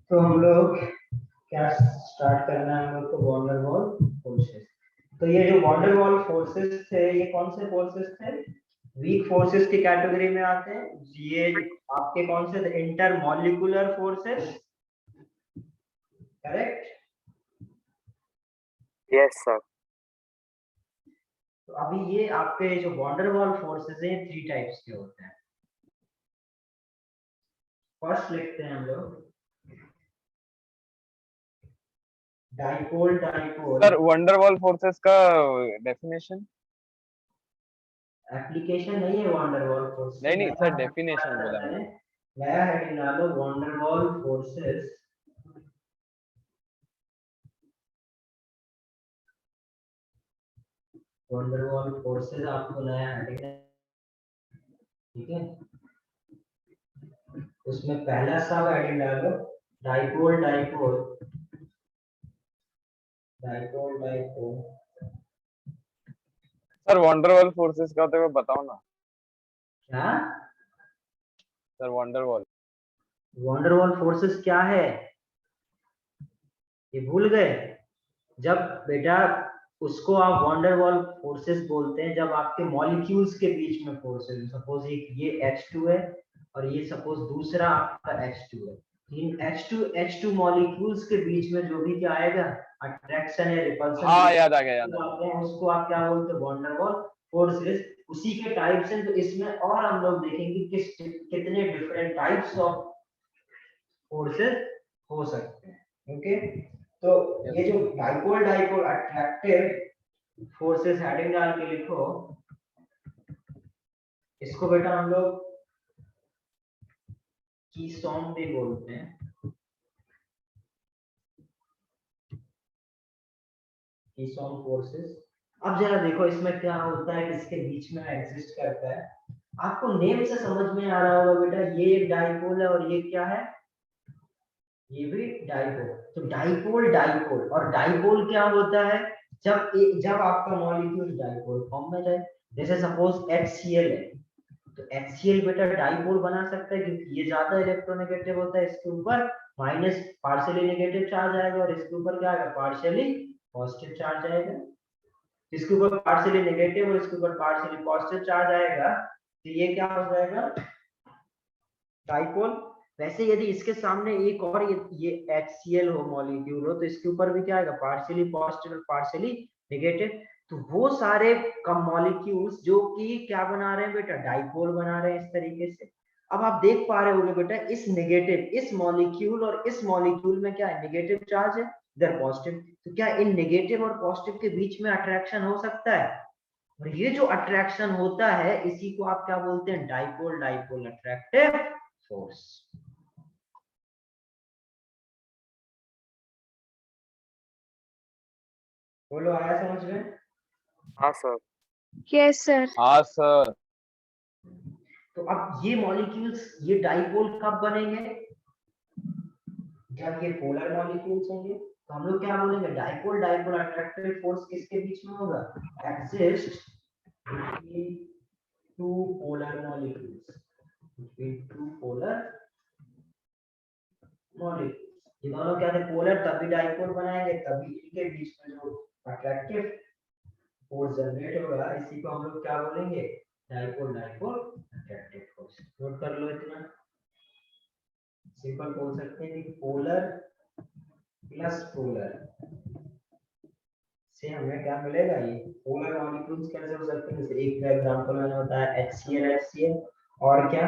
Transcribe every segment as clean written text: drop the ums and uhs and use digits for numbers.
तो हम लोग क्या स्टार्ट करना है हम लोग को वॉन डेर वाल फोर्सेस। तो ये जो वॉन डेर वाल फोर्सेस थे ये कौन से फोर्सेस थे? वीक फोर्सेस की कैटेगरी में आते हैं। ये आपके कौन से थे? Inter molecular forces, correct? Yes sir. तो अभी ये आपके जो वॉन डेर वाल फोर्सेस हैं 3 टाइप्स के होते हैं। फर्स्ट लिखते हैं हम लोग dipole dipole. Sir van der Waals forces का डेफिनेशन? एप्लीकेशन नहीं है वॉन डेर वाल फोर्स की। नहीं सर, डेफिनेशन बोला मैंने। नया हेडिंग डालो van der Waals forces. Van der Waals forces आपको नया हेडिंग है, ठीक है? उसमें पहला सब हेडिंग डालो dipole dipole dipole dipole. Sir van der Waals forces का तो बताओ ना। क्या? Sir van der Waals forces क्या है ये भूल गए? जब बेटा उसको आप वॉन डेर वाल फोर्सेस बोलते हैं जब आपके मॉलिक्यूल्स के बीच में फोर्सेस, सपोज ये H2 है और ये सपोज दूसरा आपका H2 है। इन H2 मॉलिक्यूल्स के बीच में जो भी क्या आएगा, अट्रैक्शन या रिपल्शन, हाँ याद आ गया उसको आप क्या बोलते हैं? Van der Waals forces. उसी के टाइप्स हैं। तो इसमें और हम लोग देखेंगे कितने डिफरेंट टाइप्स ऑफ फोर्सेस हो सकते हैं। ओके, तो ये जो dipole dipole attractive forces heading डाल के लिखो। इसको बेटा हम लोग कीस्टोन भी बोलते हैं। Keystone forces. अब जरा देखो इसमें क्या होता है, किसके बीच में एग्जिस्ट करता है। आपको नेम से समझ में आ रहा होगा बेटा, ये एक डाइपोल है और ये क्या है? ये भी डाइपोल। तो डाइपोल डाइपोल और डाइपोल क्या होता है? जब आपका मॉलिक्यूल डाइपोल फॉर्म में जाए, जैसे सपोज HCl है, तो HCl बेटा डाइपोल बना सकता है क्योंकि ये ज्यादा इलेक्ट्रोनेगेटिव होता है। इसके ऊपर माइनस पार्शियली नेगेटिव चार्ज आएगा और इसके ऊपर क्या आएगा? पार्शियली पॉजिटिव चार्ज आएगा। इसके ऊपर पार्शियली नेगेटिव और इसके ऊपर पार्शियली पॉजिटिव चार्ज आएगा, तो ये क्या हो जाएगा? डाइपोल। वैसे यदि इसके सामने एक और ये HCl हो, मॉलिक्यूल हो, तो इसके ऊपर भी क्या आएगा? पार्शियली पॉजिटिव और पार्शियली नेगेटिव। तो वो सारे कम मॉलिक्यूल्स जो कि क्या बना रहे हैं बेटा? डाइपोल बना रहे हैं इस तरीके से। अब आप देख पा रहे होगे बेटा, इस मॉलिक्यूल और इस मॉलिक्यूल में क्या है? नेगेटिव चार्ज है, इधर पॉजिटिव। तो क्या इन नेगेटिव और पॉजिटिव के बीच में अट्रैक्शन हो सकता है? और ये जो अट्रैक्शन होता है इसी को आप क्या बोलते हैं? Dipole dipole attractive force. बोलो, आया समझ में? हाँ सर। Yes sir. हाँ सर। तो अब ये मॉलिक्यूल्स ये डाइपोल कब बनेंगे? जब ये पोलर मॉलिक्यूल्स होंगे। तो हम लोग क्या बोलेंगे? डाइपोल डाइपोल अट्रैक्टिव फोर्स किसके बीच में होगा? Exist between two polar molecules. Between two polar molecules. ये दोनों क्या थे? पोलर, तभी डाइपोल बनाएंगे, तभी इनके बीच में जो अट्रैक्टिव फोर्स जनरेट होगा इसी को हम लोग क्या बोलेंगे? Dipole dipole attractive force. Note कर लो इतना। सिंपल बोल सकते हैं कि पोलर प्लस पोलर से हमें क्या मिलेगा? ये पोलर मॉलिक्यूल्स कैसे हो सकते हैं? जैसे एक का एग्जांपल मैंने बताया HCl और क्या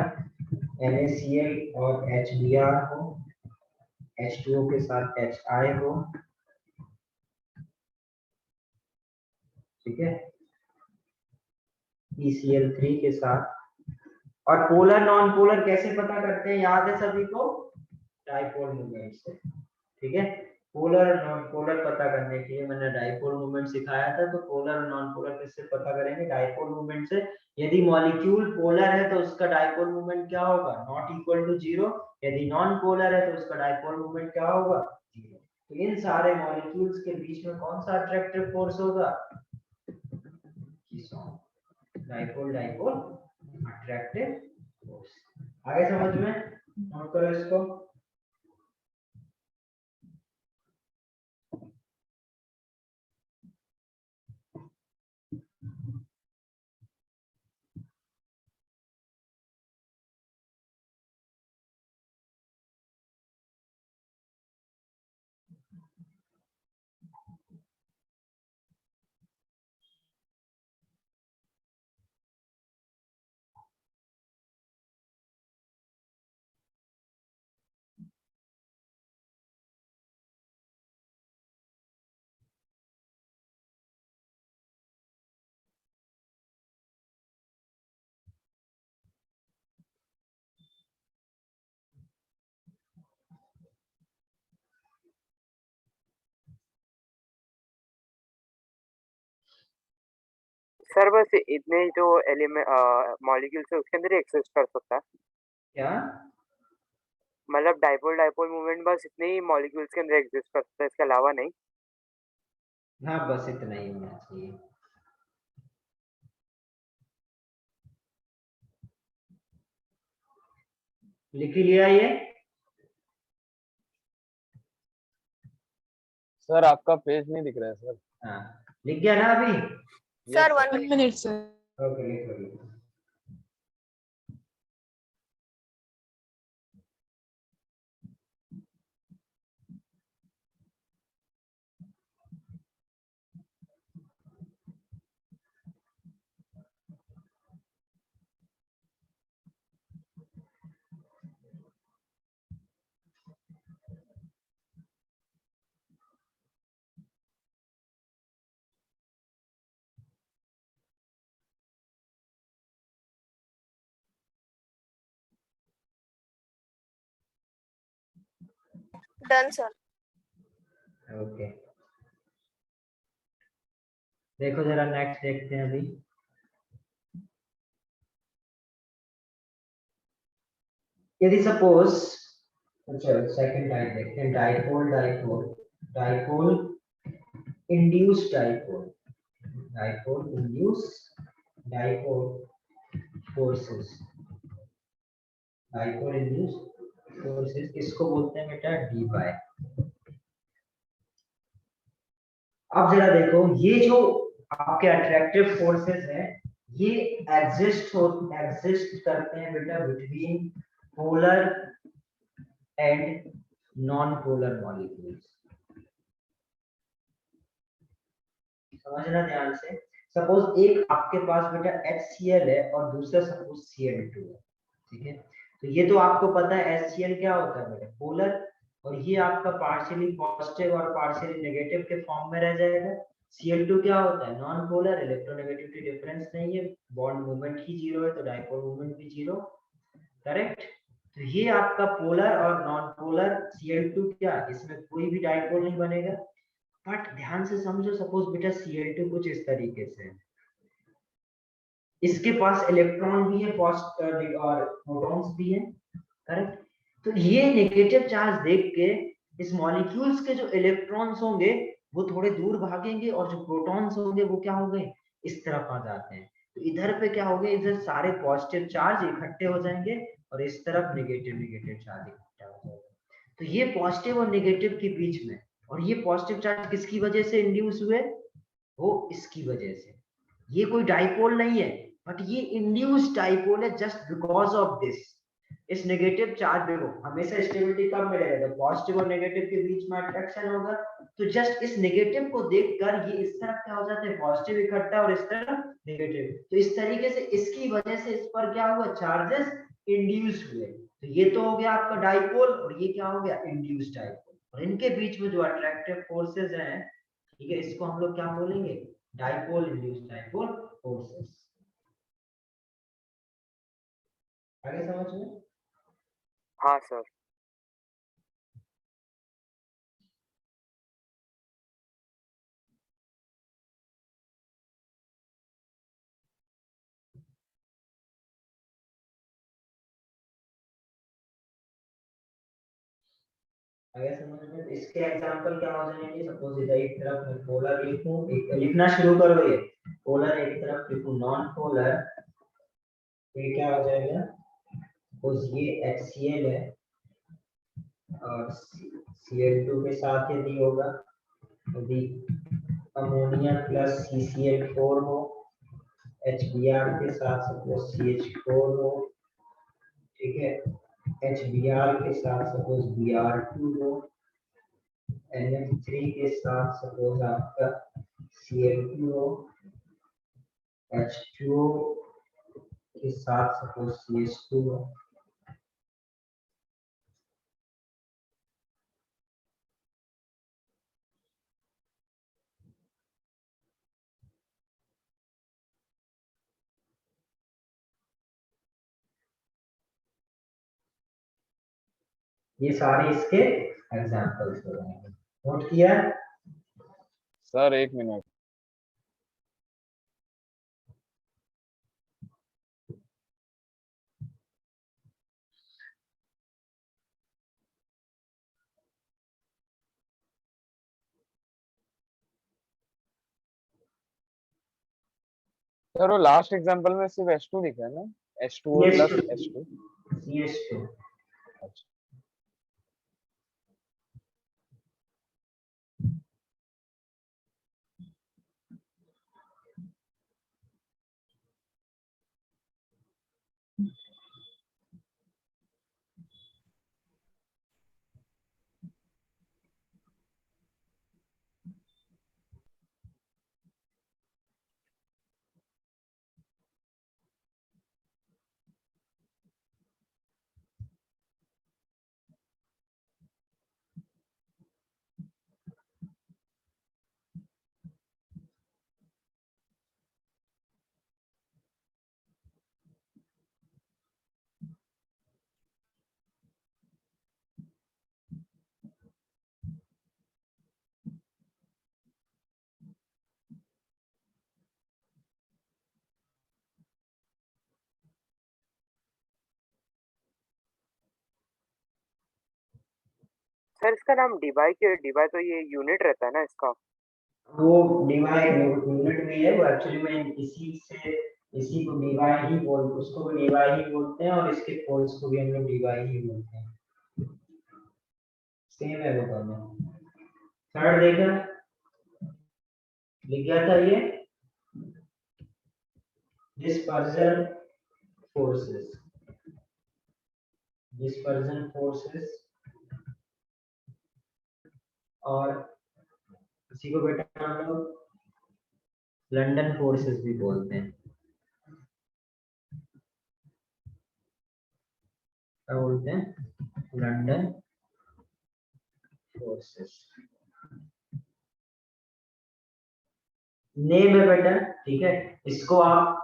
NaCl और HBr हो, H2O के साथ HI हो, ठीक है, ECl3 के साथ। और पोलर नॉन पोलर कैसे पता करते हैं? याद है सभी को? डाइपोल मूवमेंट से, ठीक है। पोलर और नॉन पोलर पता करने के लिए मैंने डाइपोल मूवमेंट सिखाया था। तो पोलर और नॉन पोलर किससे पता करेंगे? डाइपोल मूवमेंट से। यदि मॉलिक्यूल पोलर है तो उसका डाइपोल मूवमेंट क्या होगा? Not equal to 0। यदि नॉन पोलर है तो उसका डाइपोल मूवमेंट क्या होगा? 0। तो इन सारे मॉलिक्यूल्स के बीच में कौन सा अट्रैक्टिव फोर्स होगा? Dipole dipole attractive force. आगे समझ में? नोट करो इसको। सर बस इतने ही जो एलिमेंट मॉलिक्यूल्स है उसके अंदर ही एग्जिस्ट कर सकता है। क्या? मतलब डाइपोल डाइपोल मूवमेंट बस इतने ही मॉलिक्यूल्स के अंदर एग्जिस्ट कर सकता है, इसके अलावा नहीं। हाँ, बस इतना ही होना चाहिए। लिख लिया ये? सर आपका पेज नहीं दिख रहा है सर। हाँ, लिख गया ना अभी? Sir Yes, 1 minute sir. Okay, लिख लो। Done sir. ओके, देखो जरा नेक्स्ट देखते हैं अभी। यदि सपोज, चलो सेकंड टाइप देखते हैं, dipole dipole dipole induce dipole, dipole induce dipole forces, dipole induce forces, इसको बोलते हैं बेटा डी बाय। अब जरा देखो, ये जो आपके अट्रैक्टिव फोर्सेस हैं, ये एग्जिस्ट करते हैं बेटा between polar and non polar molecules. समझना ध्यान से। सपोज एक आपके पास बेटा HCl है और दूसरा सपोज Cl2 है, ठीक है? तो ये तो आपको पता है HCl क्या होता है बेटा, पोलर, और ये आपका पार्शियली पॉजिटिव और पार्शियली नेगेटिव के फॉर्म में रह जाएगा। Cl2 क्या होता है, नॉन पोलर, इलेक्ट्रोनेगेटिविटी डिफरेंस नहीं है, बॉन्ड मूवमेंट ही जीरो है, तो डाइपोल मूवमेंट भी जीरो, करेक्ट? तो ये आपका पोलर और नॉन पोलर Cl2 क्या, इसमें कोई भी डाइपोल नहीं बनेगा। बट ध्यान से समझो, सपोज बेटा Cl2 कुछ इस तरीके से है, इसके पास इलेक्ट्रॉन भी है और प्रोटॉन्स भी है, करेक्ट? तो ये नेगेटिव चार्ज देख के इस मॉलिक्यूल्स के जो इलेक्ट्रॉन्स होंगे वो थोड़े दूर भागेंगे, और जो प्रोटॉन्स होंगे वो क्या होंगे, इस तरफ आ जाते हैं। तो इधर पे क्या होगा, इधर सारे पॉजिटिव चार्ज इकट्ठे हो जाएंगे और इस तरफ नेगेटिव नेगेटिव चार्ज इकट्ठा हो जाएगा। तो ये पॉजिटिव और नेगेटिव के बीच में, और ये पॉजिटिव चार्ज किसकी वजह से इंड्यूस हुए, वो इसकी वजह से। ये कोई डाइपोल नहीं है, बट ये इंड्यूस डाइपोल है जस्ट बिकॉज ऑफ दिस। इस नेगेटिव चार्ज देखो, हमेशा स्टेबिलिटी कब मिलेगा, जब पॉजिटिव और नेगेटिव के बीच में अट्रैक्शन होगा। तो जस्ट इस नेगेटिव को देखकर ये इस तरफ क्या हो जाते हैं, पॉजिटिव इकट्ठा और इस तरफ नेगेटिव। तो इस तरीके से इसकी वजह से इस पर क्या हुआ, चार्जेस इंड्यूस हुए। तो ये तो हो गया आपका डाइपोल, और ये क्या हो गया, इंड्यूस डाइपोल। और इनके बीच में जो अट्रैक्टिव फोर्सेस हैं, ठीक है, इसको हम लोग क्या बोलेंगे, डाइपोल इंड्यूस डाइपोल फोर्सेस। आगे समझ में? हाँ सर। आगे समझ में? इसके एग्जांपल क्या हो जाएंगे, सपोज इधर एक तरफ मैं पोलर लिखूं, एक लिखना शुरू करो, ये पोलर एक तरफ लिखूं, नॉन पोलर, ये क्या हो जाएगा, सपोज ये HCl है और Cl2 के साथ यदि होगा, यदि अमोनिया प्लस CCl4 हो, HBr के साथ सपोज CH4 हो, ठीक है, HBr के साथ सपोज Br2 हो, NH3 के साथ सपोज आपका Cl2 हो, H2O के साथ सपोज CH2 हो। ये सारे इसके एग्जांपल्स हो जाएंगे। नोट किया? Sir 1 minute. सर वो लास्ट एग्जांपल में सिर्फ H2 लिखा है ना, H2O प्लस H2। CH2। अच्छा सर इसका नाम डिवाई क्यों है? डिवाई तो ये यूनिट रहता है ना इसका। वो डिवाई यूनिट भी है, वो एक्चुअली में इसी को डिवाई ही उसको भी डिवाई ही बोलते हैं, और इसके पोल्स को भी हम लोग डिवाई ही बोलते हैं। सेम है वो दोनों। थर्ड देखा, लिख गया था ये dispersion forces और इसी को बेटा हम लोग लंदन फोर्सेस भी बोलते हैं। क्या बोलते हैं? London forces. नेम है बेटा, ठीक है। इसको आप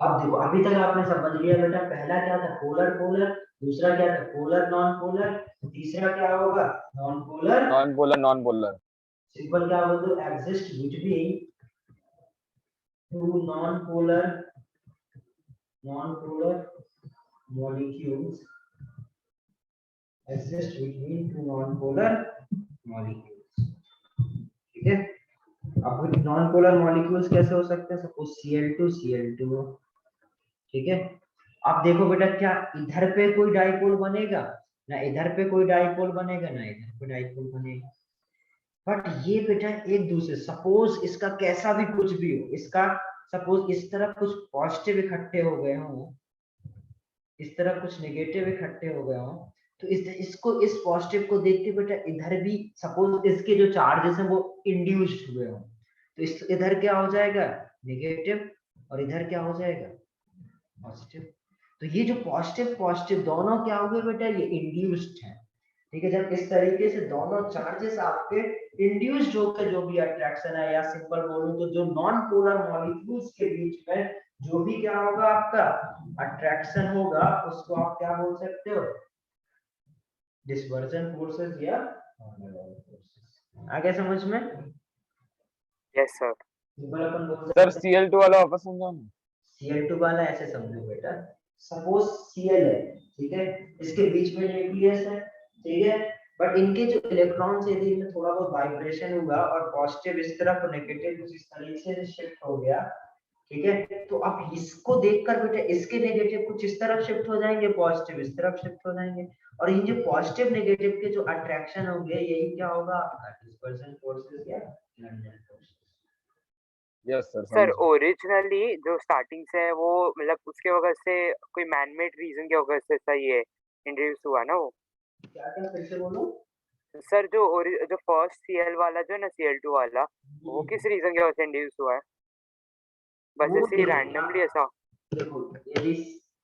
अब देखो, अभी तक आपने समझ लिया बेटा, पहला क्या था? पोलर पोलर, दूसरा क्या था? पोलर नॉन पोलर, तीसरा क्या होगा? Non polar non polar. Simple क्या बोल दो? Exist between two non polar molecules, exist between two non-polar molecules, ठीक है। अब नॉन पोलर मॉलिक्यूल्स कैसे हो सकते हैं? सपोज Cl2 ठीक है। अब देखो बेटा, क्या इधर पे कोई डाइपोल बनेगा? ना इधर पे कोई डाइपोल बनेगा, ना इधर पे डाइपोल बनेगा। बट ये बेटा एक दूसरे, सपोज इसका कैसा भी कुछ भी हो, इसका सपोज इस तरफ कुछ पॉजिटिव इकट्ठे हो गए हो, इस तरफ कुछ नेगेटिव इकट्ठे हो गए हो, तो इसको इस पॉजिटिव को देख के बेटा इधर भी सपोज इसके जो चार्जेस हैं वो इंड्यूस्ड हुए हो, तो इस इधर क्या हो जाएगा? नेगेटिव, और इधर क्या हो जाएगा? पॉजिटिव। तो ये जो पॉजिटिव पॉजिटिव दोनों क्या हो गए बेटा? ये इंड्यूस्ड है, ठीक है। जब इस तरीके से दोनों चार्जेस आपके इंड्यूस्ड होकर जो भी अट्रैक्शन है, या सिंपल बोलूं तो जो नॉन पोलर मॉलिक्यूल्स के बीच में जो भी क्या होगा आपका अट्रैक्शन होगा, उसको आप क्या बोल सकते हो? डिस्पर्जन फोर्सेस या फोर्सेस। आगे समझ में? Yes sir. सिंपल अपन बोल सर सकते हैं Cl2 वाला वापस समझाओ ना। Cl2 वाला ऐसे समझो बेटा, सपोज Cl है, ठीक है, इसके बीच में न्यूक्लियस है, ठीक है, बट इनके जो इलेक्ट्रॉन्स है इनमें थोड़ा बहुत वाइब्रेशन होगा और पॉजिटिव इस तरफ और नेगेटिव कुछ इस तरीके से शिफ्ट हो गया, ठीक है, तो अब इसको देखकर बेटा इसके नेगेटिव कुछ इस तरफ शिफ्ट हो जाएंगे, पॉजिटिव इस तरफ शिफ्ट हो जाएंगे, और ये जो पॉजिटिव नेगेटिव के जो अट्रैक्शन होंगे यही क्या होगा आपका डिस्पर्सन फोर्सेस या London forces. Yes sir sir समझ गया। ओरिजिनली जो स्टार्टिंग से है वो मतलब उसके वजह से कोई मैनमेड रीजन की वजह से ऐसा ये इंट्रोड्यूस हुआ ना वो। क्या क्या फिर से बोलो। सर जो फर्स्ट सीएल वाला जो है ना सीएल2 वाला वो किस रीजन की वजह से इंट्रोड्यूस हुआ है? बस वो ऐसे ही देखो रैंडमली ऐसा? देखो यदि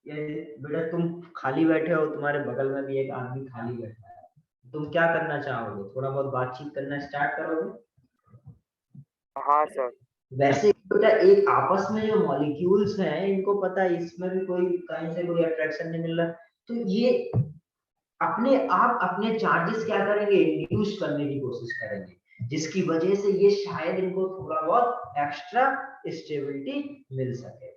ये बेटा तुम खाली बैठे हो, तुम्हारे बगल में भी एक आदमी खाली बैठा है, तुम क्या करना चाहोगे, थोड़ा बहुत बातचीत करना स्टार्ट करोगे। हाँ सर। वैसे बेटा एक आपस में जो मॉलिक्यूल्स हैं इनको पता है इसमें भी कोई कहीं से कोई अट्रैक्शन नहीं मिल रहा, तो ये अपने आप अपने चार्जेस क्या करेंगे इंड्यूस करने की कोशिश करेंगे, जिसकी वजह से ये शायद इनको थोड़ा बहुत एक्स्ट्रा स्टेबिलिटी मिल सके।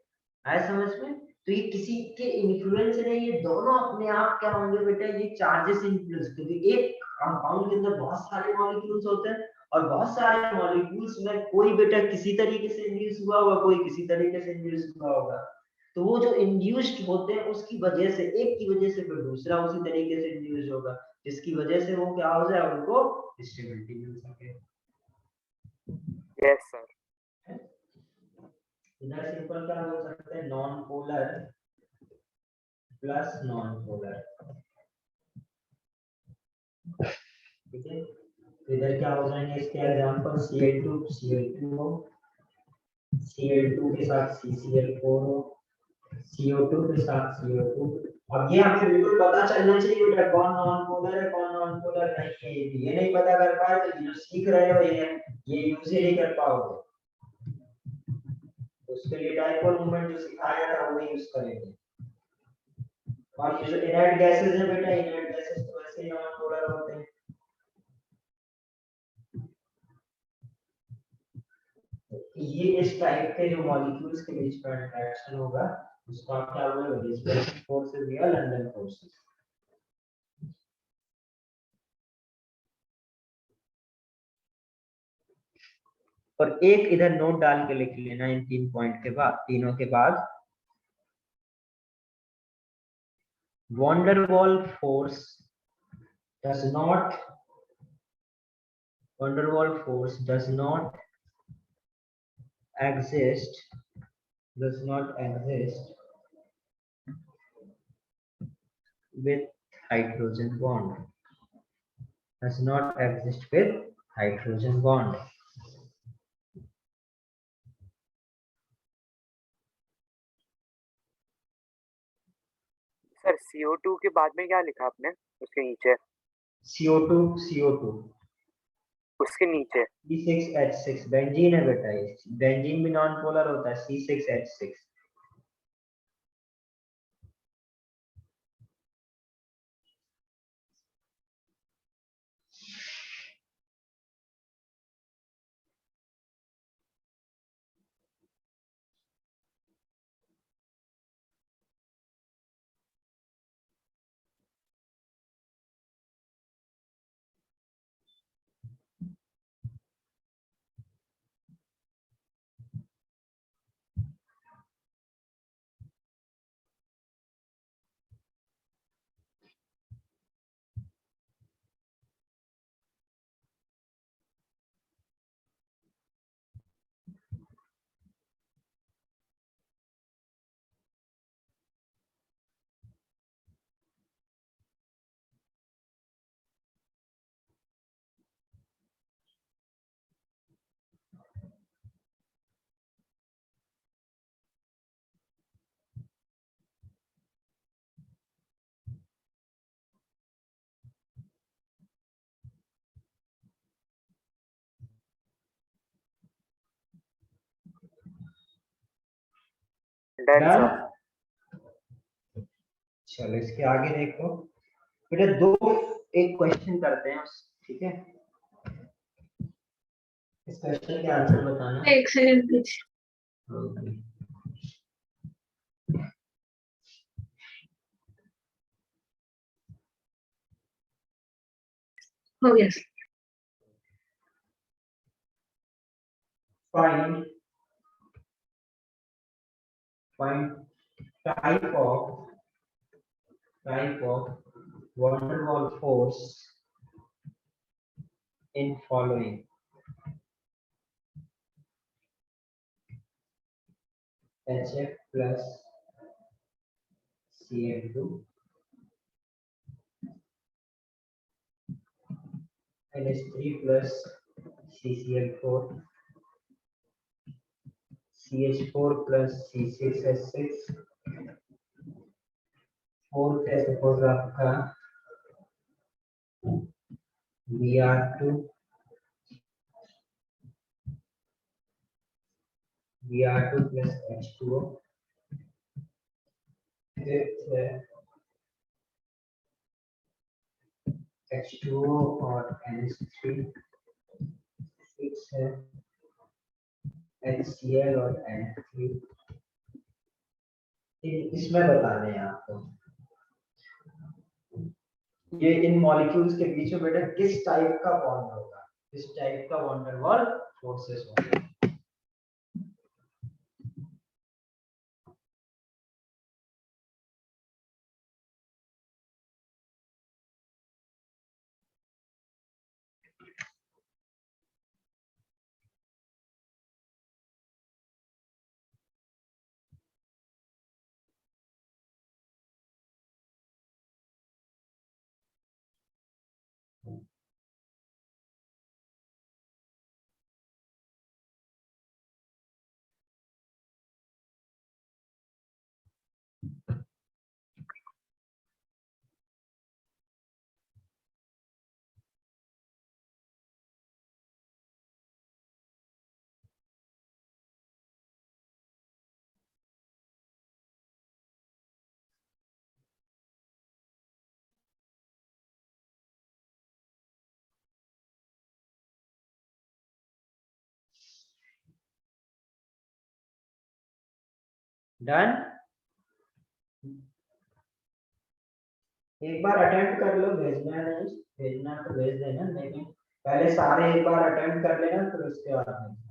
आए समझ में, तो ये किसी के इन्फ्लुएंस से नहीं, ये दोनों अपने आप क्या होंगे बेटा, ये चार्जेस इन्फ्लुएंस, क्योंकि एक कंपाउंड के अंदर बहुत सारे मॉलिक्यूल्स होते हैं और बहुत सारे मॉलिक्यूल्स में कोई बेटा किसी तरीके से इंड्यूस हुआ होगा, कोई किसी तरीके से इंड्यूस हुआ होगा, तो वो जो इंड्यूस्ड होते हैं उसकी वजह से एक की वजह से फिर दूसरा उसी तरीके से इंड्यूस होगा, जिसकी वजह से वो क्या हो जाए उनको स्टेबिलिटी मिल सके। Yes sir. इधर सिंपल क्या बोल सकते हैं, non polar plus non polar, ठीक है, तो इधर क्या हो जाएंगे इसके एग्जांपल Cl2 Cl2 हो, Cl2 के साथ CCl4 हो, CO2 के साथ CO2। अब ये हमें बिल्कुल पता चलना चाहिए बेटा कौन नॉन पोलर है कौन नॉन पोलर नहीं है, ये नहीं पता कर पाए तो जो सीख रहे हो ये यूज ही नहीं कर पाओगे, उसके लिए डाइपोल मोमेंट जो सिखाया था वो यूज करेंगे। और ये जो इनर्ट गैसेस है बेटा, इनर्ट गैसेस तो वैसे ही नॉन पोलर होते हैं, ये इस टाइप के जो मॉलिक्यूल्स के बीच में इंटरेक्शन होगा उसको आप क्या बोलोगे, डिस्पर्शन फोर्सेस या लंडन फोर्सेस। और एक इधर नोट डाल के लिख लेना इन 3 पॉइंट के बाद, तीनों के बाद, van der Waals force does not van der Waals force does not exist with hydrogen bond, does not exist with hydrogen bond। Sir CO2 के बाद में क्या लिखा आपने उसके नीचे? CO2 उसके नीचे C6H6 बेंजीन है बेटा, ये बेंजीन भी नॉन पोलर होता है, C6H6। Done sir. चलो इसके आगे देखो बेटा, दो एक क्वेश्चन करते हैं, ठीक है, इस क्वेश्चन के आंसर बताना। एक सेकंड प्लीज। हो गया। Find find type of van der Waals force in following. HF plus Cl2 NH3 plus CCl4 CH4 plus C6H6 fourth है सपोज आपका Br2 plus H2O, फिफ्थ है H2O और NH3, सिक्स है HCl और N3। इसमें बताना है आपको ये इन मॉलिक्यूल्स के बीच में बेटा किस टाइप का बॉन्ड होगा, किस टाइप का वैन डर वाल फोर्सेस होगा। डन, एक बार अटेम्प्ट कर लो, भेजना नहीं, भेजना तो भेज देना, लेकिन पहले सारे एक बार अटेम्प्ट कर लेना फिर उसके बाद भेजना।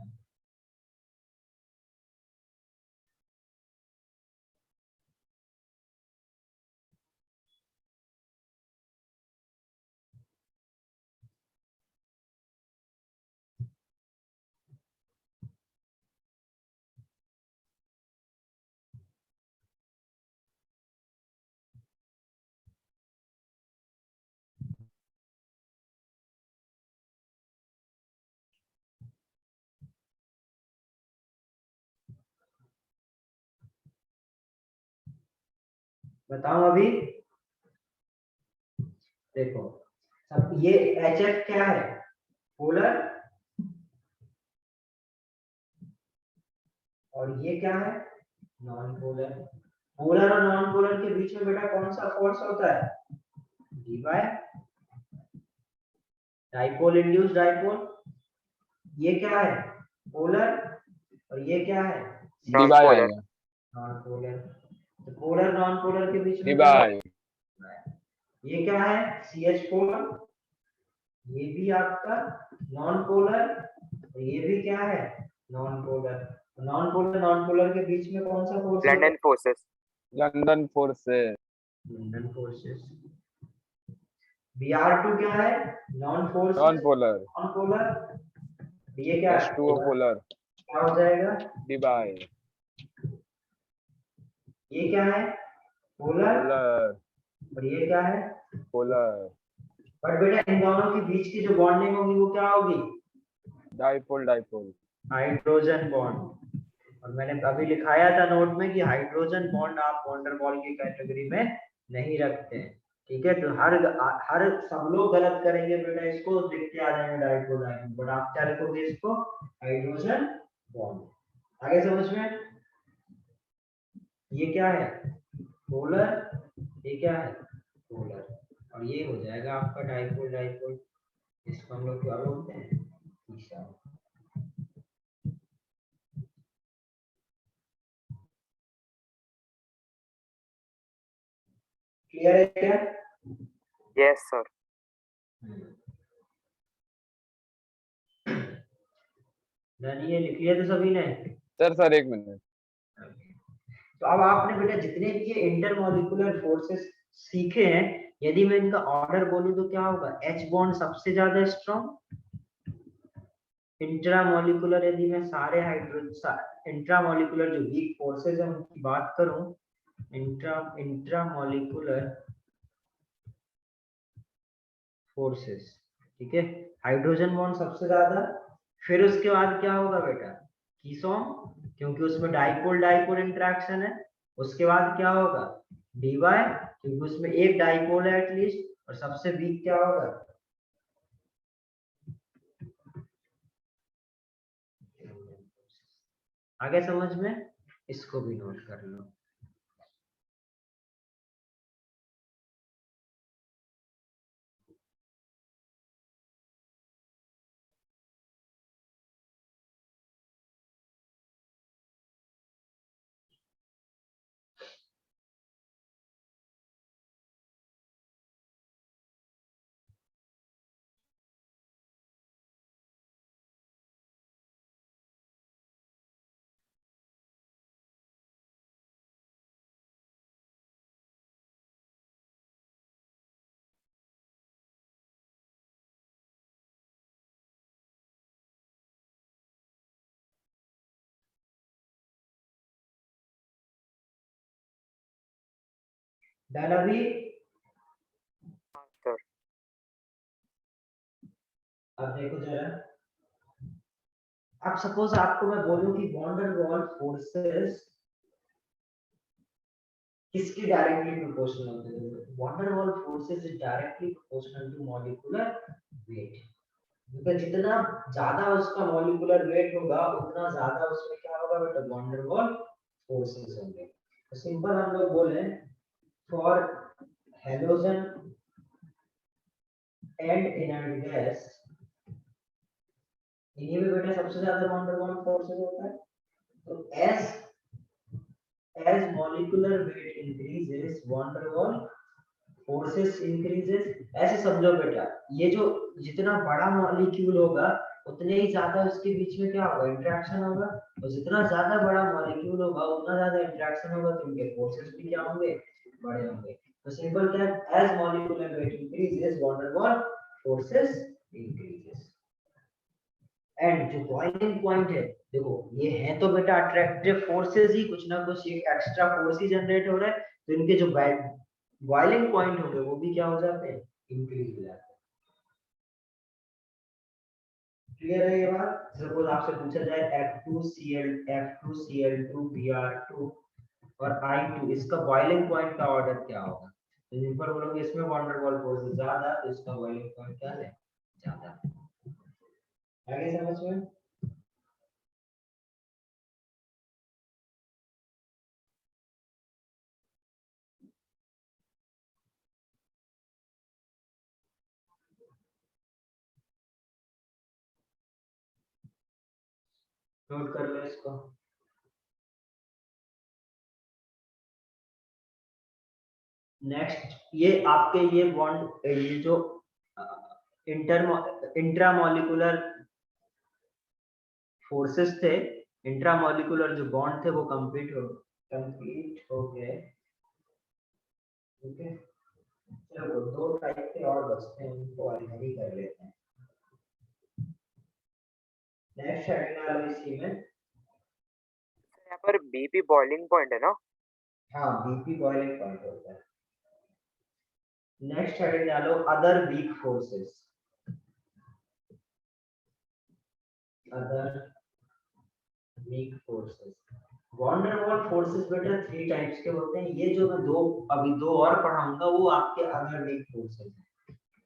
बताओ अभी, देखो अब ये HF क्या है, पोलर, और ये क्या है, नॉन पोलर। पोलर और नॉन पोलर के बीच में बेटा कौन सा फोर्स होता है, D bye dipole induced dipole. ये क्या है, पोलर, और ये क्या है, डी बाय पोलर। आएगा, नॉन पोलर। तो पोलर नॉन पोलर के बीच डी में क्या बाय। है? ये क्या है, CH4, ये भी आपका नॉन पोलर, और ये भी क्या है, नॉन पोलर। नॉन पोलर के बीच में कौन सा फोर्स है, London forces. London forces. London forces. Br2 क्या है, non force, non polar. Non polar. ये क्या है, H2O पोलर, क्या हो जाएगा, डी बाय। ये क्या है, पोलर, पोलर, और ये क्या है, पोलर। बट बेटा इन दोनों के बीच की जो बॉन्डिंग होगी वो क्या होगी, डाइपोल डाइपोल। Hydrogen bond. और मैंने अभी लिखाया था नोट में कि हाइड्रोजन बॉन्ड आप वैन डर वाल की कैटेगरी में नहीं रखते हैं, ठीक है। तो हर सब लोग गलत करेंगे बेटा, इसको लिखते आ जाएंगे डाइपोल डाइपोल, बट आप क्या लिखोगे इसको, हाइड्रोजन बॉन्ड। आगे समझ में, ये क्या है, पोलर, ये क्या है, पोलर, और ये हो जाएगा आपका डाइपोल डाइपोल। इसको हम लोग क्या बोलते हैं, तीसरा। क्लियर है क्या, यस सर। डन, ये लिख लिया तो सभी ने। सर एक मिनट। तो अब आपने बेटा जितने भी ये इंटरमॉलिक्यूलर फोर्सेस सीखे हैं, यदि मैं इनका ऑर्डर बोलूं तो क्या होगा? H बॉन्ड सबसे ज्यादा स्ट्रॉन्ग, इंट्रामॉलिक्यूलर यदि मैं सारे इंट्रामॉलिक्यूलर जो वीक फोर्सेस है उनकी बात करूं, इंट्रामॉलिक्यूलर फोर्सेस, ठीक है, हाइड्रोजन बॉन्ड सबसे ज्यादा, फिर उसके बाद क्या होगा बेटा? कीसोन, क्योंकि उसमें डाइपोल डाइपोल इंटरेक्शन है। उसके बाद क्या होगा? डीवाई, क्योंकि उसमें एक डाइपोल है एटलीस्ट, और सबसे वीक क्या होगा? आगे समझ में? इसको भी नोट कर लो। डन अभी? सर अब देखो जरा, अब सपोज आपको मैं बोलूं कि वॉन डेर वाल फोर्सेस किसकी डायरेक्टली प्रोपोर्शनल होते हैं? Van der Waals forces is directly proportional to molecular weight. मतलब जितना ज्यादा उसका मॉलिक्यूलर वेट होगा उतना ज्यादा उसमें क्या होगा बेटा? वॉन डेर वाल फोर्सेस होंगे। तो सिंपल हम लोग बोले, for halogen and inert gas, इन्हीं में बेटा सबसे ज्यादा वॉन डेर वाल फोर्सेस होता है। तो as molecular weight increases, van der Waal forces increases। ऐसे समझो बेटा, ये जो जितना बड़ा मॉलिक्यूल होगा उतने ही ज्यादा उसके बीच में क्या होगा? इंटरेक्शन होगा। और जितना ज्यादा बड़ा मॉलिक्यूल होगा उतना ज्यादा इंटरेक्शन होगा, तो उनके फोर्सेस भी क्या होंगे? बड़े होंगे। तो सिंपल क्या है? as molecular weight increases, van der Waal forces increases। And जो बॉइलिंग पॉइंट है, देखो ये है तो बेटा अट्रैक्टिव फोर्सेस ही, कुछ ना कुछ एक एक्स्ट्रा फोर्स ही जनरेट हो रहा है, तो इनके जो बॉइलिंग पॉइंट होंगे वो भी क्या हो जाते हैं? इंक्रीज हो जाते हैं। क्लियर है ये बात? सपोज आपसे पूछा जाए F2Cl2Br2 और I2, इसका बॉइलिंग पॉइंट का ऑर्डर क्या होगा? तो सिंपल बोलोगे इसमें वॉन डेर वाल फोर्स ज्यादा, तो इसका बॉइलिंग पॉइंट क्या है? ज्यादा। आगे समझ में? नोट कर लो इसको। नेक्स्ट, ये आपके ये बॉन्ड, ये जो इंट्रामॉलिक्यूलर फोर्सेस थे, इंट्रामॉलिक्यूलर जो बॉन्ड थे वो कंप्लीट हो गए। ठीक है, चलो दो टाइप के और बचते हैं, उनको अलग कर लेते हैं। नेक्स्ट हेडिंग आ रही इसी में। यहाँ पर बीपी बॉइलिंग पॉइंट है ना? हाँ, बीपी बॉइलिंग पॉइंट होता है। नेक्स्ट हेडिंग डालो other weak forces. Other weak forces, van der Waals forces बेटा 3 टाइप्स के होते हैं। ये जो मैं अभी दो और पढ़ाऊंगा वो आपके अदर वीक फोर्सेस हैं।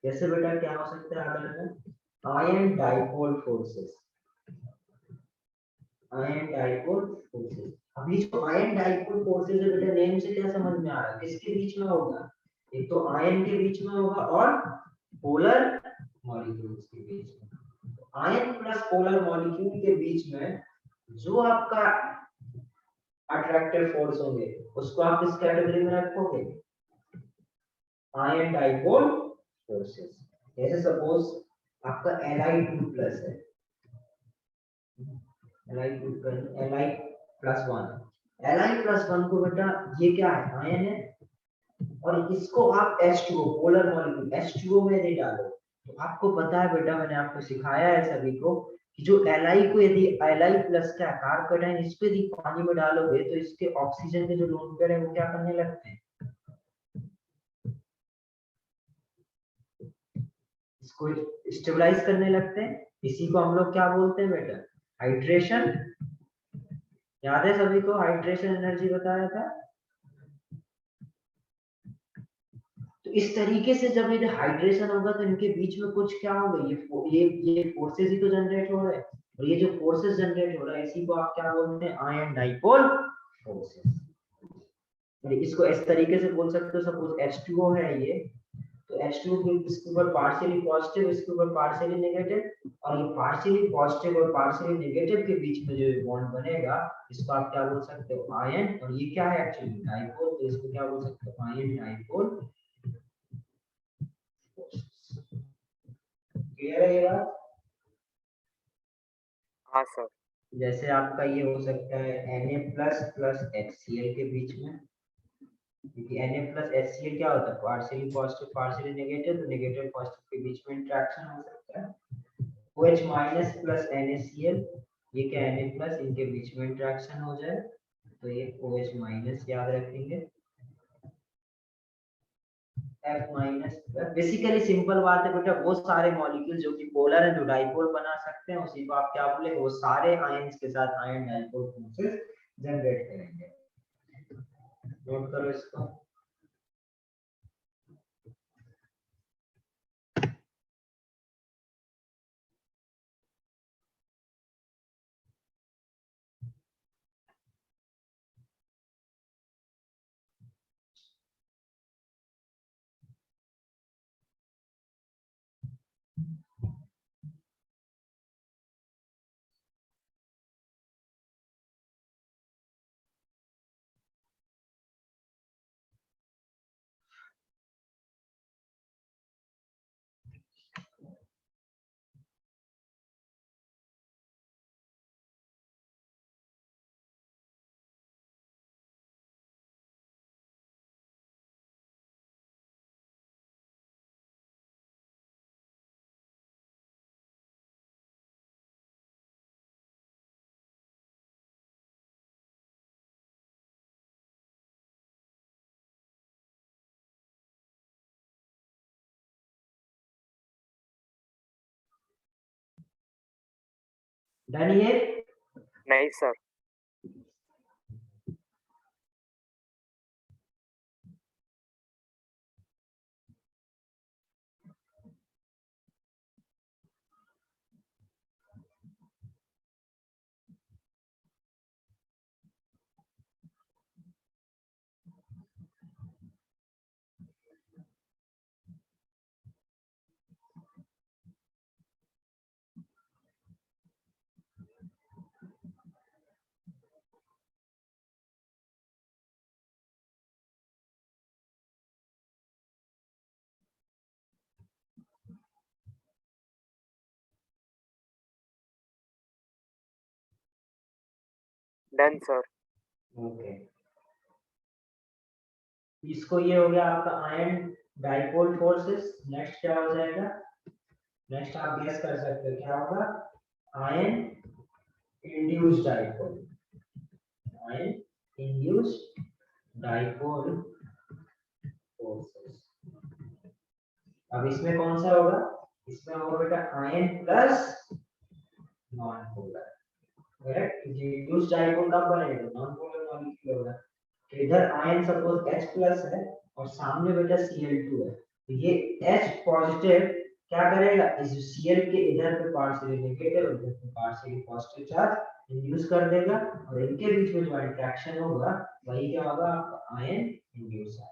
जैसे बेटा क्या हो सकता है अदर में? Ion dipole forces. Ion dipole forces, अभी जो आयन डाइपोल फोर्सेस है बेटा, नेम से क्या समझ में आ रहा है? किसके बीच में होगा? एक तो आयन के बीच में होगा और पोलर मॉलिक्यूल्स के बीच में। आयन प्लस पोलर मॉलिक्यूल के बीच में जो आपका अट्रैक्टिव फोर्स होंगे उसको आप किस कैटेगरी में रखोगे? Ion dipole forces. जैसे सपोज आपका Li2 प्लस है, Li2 Li+1, Li+1 को बेटा ये क्या है, आयन है, और इसको आप H2O पोलर मॉलिक्यूल H2O में नहीं डालो। तो आपको पता है बेटा, मैंने आपको सिखाया है सभी को कि जो Li को यदि Li+ का आकार कटाएं, इस पे यदि पानी में डालोगे तो इसके ऑक्सीजन के जो लोन पेयर है वो क्या करने लगते हैं, इसको स्टेबलाइज करने लगते हैं। इसी को हम लोग क्या बोलते हैं बेटा, हाइड्रेशन। याद है सभी को, हाइड्रेशन एनर्जी बताया था। तो इस तरीके से जब ये हाइड्रेशन होगा तो इनके बीच में कुछ क्या होगा, ये फोर्सेस ही तो जनरेट हो रहे हैं, और ये जो फोर्सेस जनरेट हो रहा है इसी को आप क्या बोलते हैं, आयन डाइपोल फोर्सेस। इसको इस तरीके से बोल सकते हो, सपोज H2O है ये, तो H2O के इसके ऊपर पार्शियली पॉजिटिव, इसके ऊपर पार्शियली नेगेटिव, और ये पार्शियली पॉजिटिव और पार्शियली नेगेटिव के बीच में जो बॉन्ड बनेगा इसको आप क्या बोल सकते हो, आयन। और ये क्या है एक्चुअली, डाइपोल, तो इसको क्या बोल सकते हो, आयन डाइपोल। क्लियर है ये बात? हाँ सर। जैसे आपका ये हो सकता है Na+ HCl के बीच में, क्योंकि Na+ HCl क्या होता है, पार्शियली पॉजिटिव पार्शियली नेगेटिव, तो नेगेटिव पॉजिटिव के बीच में इंटरेक्शन हो सकता है। OH- NaCl, ये क्या Na+, इनके बीच में इंटरेक्शन हो जाए तो ये OH- याद रखेंगे, F-। बेसिकली सिंपल बात है बेटा, वो सारे मॉलिक्यूल जो कि पोलर है, जो डाइपोल बना सकते हैं, उसी को आप क्या बोले, वो सारे आयंस के साथ आयन डाइपोल फोर्सेस जनरेट करेंगे। नोट करो इसको। डन ये? नहीं सर। Done sir. ओके, इसको ये हो गया आपका आयन डाइपोल फोर्सेस। नेक्स्ट क्या हो जाएगा, नेक्स्ट आप गेस कर सकते हो क्या होगा, ion induced dipole, ion induced dipole forces. अब इसमें कौन सा होगा, इसमें होगा बेटा ion plus non polar, correct. Induced dipole कब बनेगा, नॉन पोलर मॉलिक्यूल होगा। तो इधर आयन सपोज H+ है और सामने बेटा Cl2 है, तो ये H पॉजिटिव क्या करेगा, इस Cl के इधर पे पार्शियली नेगेटिव और इधर पे पार्शियली पॉजिटिव चार्ज इंड्यूस कर देगा, और इनके बीच में जो इंटरेक्शन होगा वही क्या होगा, आपका आयन इंड्यूस है।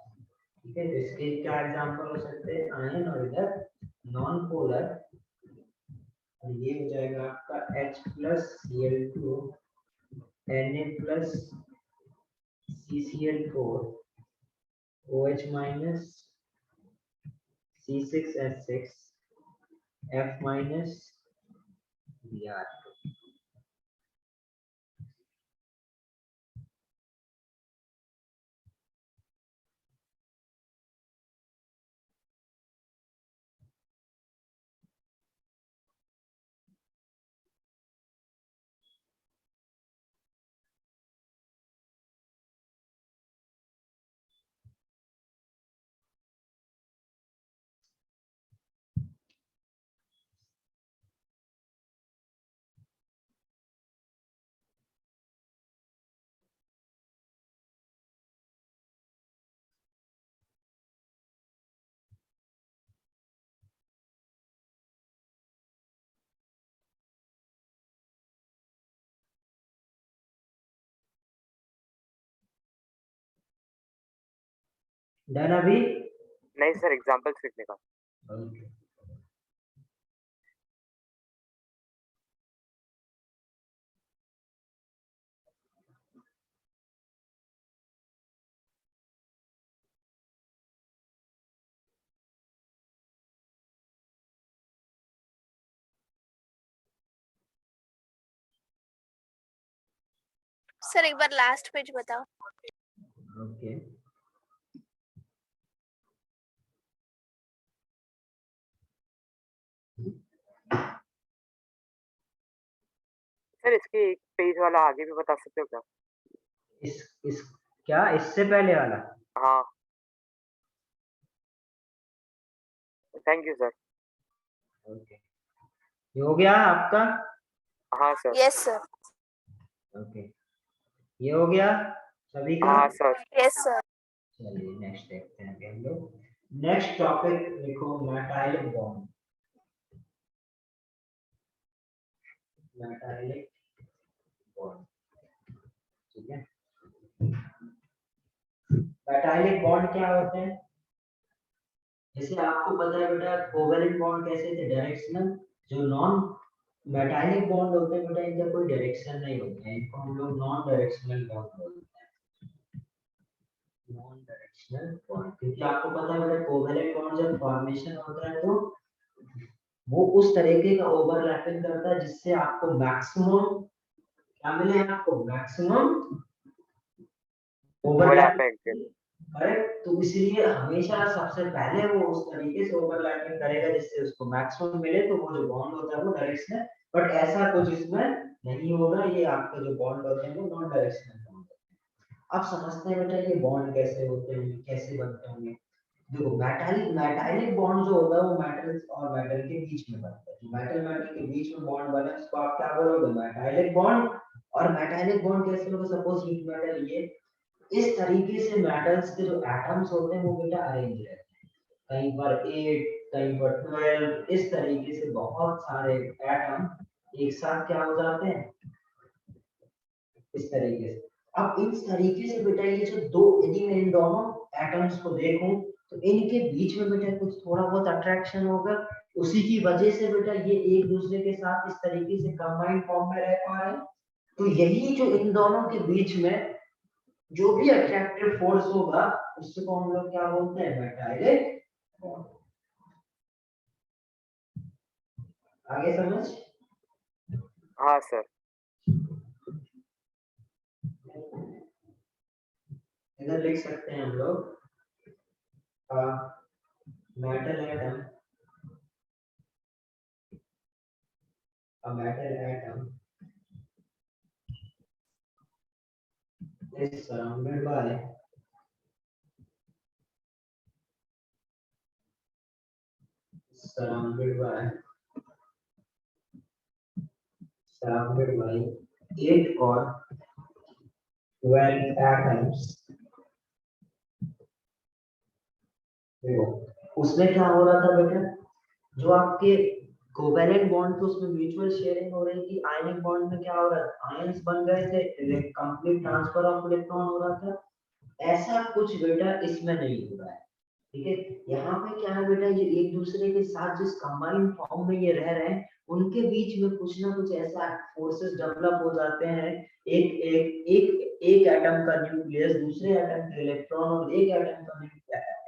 ठीक है, तो इसके क्या एग्जांपल हो सकते हैं, आयन और इधर नॉन पोलर, और ये हो जाएगा आपका H+Cl2 Na+ CCl4 OH- C6H6 F- Br2। Done अभी? नहीं सर, एग्जांपल्स लिखने का। ओके। सर एक बार लास्ट पेज बताओ। ओके। सर इसके एक पेज वाला आगे भी बता सकते हो क्या? इस क्या इससे पहले वाला? हाँ, थैंक यू सर। ओके, ये हो गया आपका? हाँ सर। Yes sir. ओके, ये हो गया सभी का? हाँ सर। Yes sir. चलिए नेक्स्ट देखते हैं अभी हम लोग। नेक्स्ट टॉपिक देखो, मेटालिक बॉन्ड। मेटालिक बॉन्ड, ठीक है। मेटालिक बॉन्ड क्या होते हैं? जैसे आपको पता है बेटा, कोवेलेंट बॉन्ड कैसे थे? डायरेक्शनल। जो नॉन मेटालिक बॉन्ड होते हैं बेटा, इनका कोई डायरेक्शन नहीं होता है, इनको हम लोग नॉन डायरेक्शनल बॉन्ड बोलते हैं। नॉन डायरेक्शनल बॉन्ड, क्योंकि आपको पता है बेटा, कोवेलेंट बॉन्ड जब फॉर्मेशन होता है तो वो उस तरीके का ओवरलैपिंग करता है जिससे आपको मैक्सिमम क्या मिले? आपको मैक्सिमम ओवरलैपिंग। ओवरलैपिंग। करेक्ट। तो इसलिए हमेशा सबसे पहले वो उस तरीके से ओवरलैपिंग करेगा जिससे उसको मैक्सिमम मिले, तो वो जो बॉन्ड होता है वो डायरेक्शनल। बट ऐसा कुछ इसमें नहीं होगा, ये आपके जो बॉन्ड होते हैं वो नॉन डायरेक्शनल बॉन्ड होते हैं। अब समझते हैं बेटा ये बॉन्ड कैसे होते हैं, कैसे बनते होंगे। देखो, मेटालिक बॉन्ड जो होगा वो मेटल्स और मेटल के बीच में बनता है। मेटल मेटल के बीच में बॉन्ड बने उसको आप क्या बोलोगे? Metallic bond. और मेटालिक बॉन्ड कैसे होगा? सपोज हीट मेटल, ये इस तरीके से मेटल्स के जो एटम्स होते हैं वो बेटा अरेंज रहते हैं, कहीं पर 8, कहीं पर 12, इस तरीके से बहुत सारे एटम एक साथ क्या हो जाते हैं, इस तरीके से। अब इस तरीके से बेटा ये जो दो, यदि मैं इन दोनों एटम्स को देखूं तो इनके बीच में बेटा कुछ थोड़ा बहुत अट्रैक्शन होगा, उसी की वजह से बेटा ये एक दूसरे के साथ इस तरीके से कंबाइंड फॉर्म में रह पा रहे हैं। तो यही जो इन दोनों के बीच में जो भी अट्रैक्टिव फोर्स होगा उसको हम लोग क्या बोलते हैं? Metallic bond. आगे समझ? हाँ सर। इधर लिख सकते हैं हम लोग, metal atom, a metal atom is surrounded by surrounded by 8 or 12 atoms। देखो, उसमें क्या हो रहा था बेटा, जो आपके कोवेलेंट बॉन्ड थे उसमें म्यूचुअल शेयरिंग हो रही थी। आयनिक बॉन्ड में क्या हो रहा था? आयंस बन गए थे, कंप्लीट ट्रांसफर ऑफ इलेक्ट्रॉन हो रहा था। ऐसा कुछ बेटा इसमें नहीं हो रहा है, ठीक है। यहाँ पे क्या है बेटा, ये एक दूसरे के साथ जिस कंबाइंड फॉर्म में ये रह रहे हैं उनके बीच में कुछ ना कुछ ऐसा फोर्सेस डेवलप हो जाते हैं। एक एक एक एक एटम का न्यूक्लियस दूसरे एटम के इलेक्ट्रॉन और एक एटम का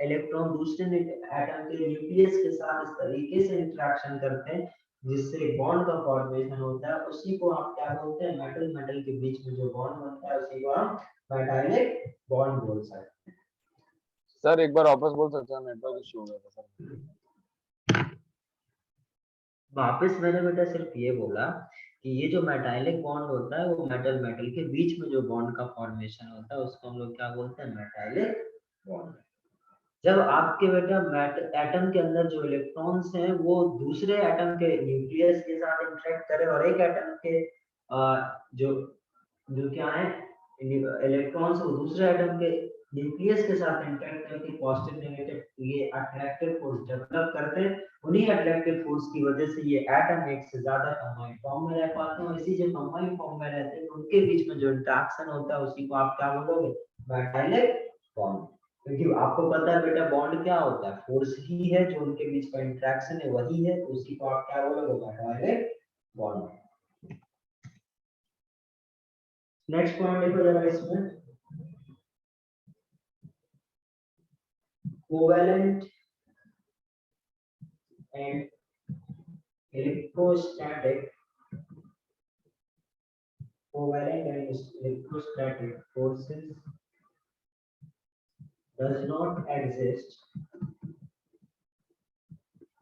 इलेक्ट्रॉन दूसरे एटम के न्यूक्लियस के साथ इस तरीके से इंटरेक्शन करते हैं जिससे बॉन्ड का फॉर्मेशन होता है। उसी को आप क्या बोलते हैं? मेटल मेटल के बीच में जो बॉन्ड बनता है उसी को हम मेटालिक बॉन्ड बोल सकते हैं। सर एक बार वापस बोल सकते हो, नेटवर्क इशू हो गया था सर। वापस मैंने बेटा सिर्फ ये बोला कि ये जो मेटालिक बॉन्ड होता है वो मेटल मेटल के बीच में जो बॉन्ड का फॉर्मेशन होता है उसको हम लोग क्या बोलते हैं? Metallic bond. जब आपके बेटा एटम के अंदर जो इलेक्ट्रॉन्स हैं वो दूसरे एटम के न्यूक्लियस के साथ इंटरेक्ट करें और एक एटम के जो जो क्या है इलेक्ट्रॉन्स वो दूसरे एटम के न्यूक्लियस के साथ इंटरेक्ट करके पॉजिटिव नेगेटिव ये अट्रैक्टिव फोर्स डेवलप करते हैं। उन्हीं अट्रैक्टिव फोर्स की वजह से ये एटम एक से ज्यादा कंबाइंड फॉर्म में रह पाते हैं। इसी जो कंबाइंड फॉर्म में रहते हैं उनके बीच में जो इंटरेक्शन होता है उसी को आप क्या बोलोगे? Metallic bond. क्योंकि आपको पता है बेटा बॉन्ड क्या होता है, फोर्स ही है जो उनके बीच का इंटरेक्शन है वही है, तो उसी को आप क्या बोलोगे, डायरेक्ट बॉन्ड। नेक्स्ट पॉइंट देखो जरा इसमें, covalent and electrostatic, covalent and electrostatic forces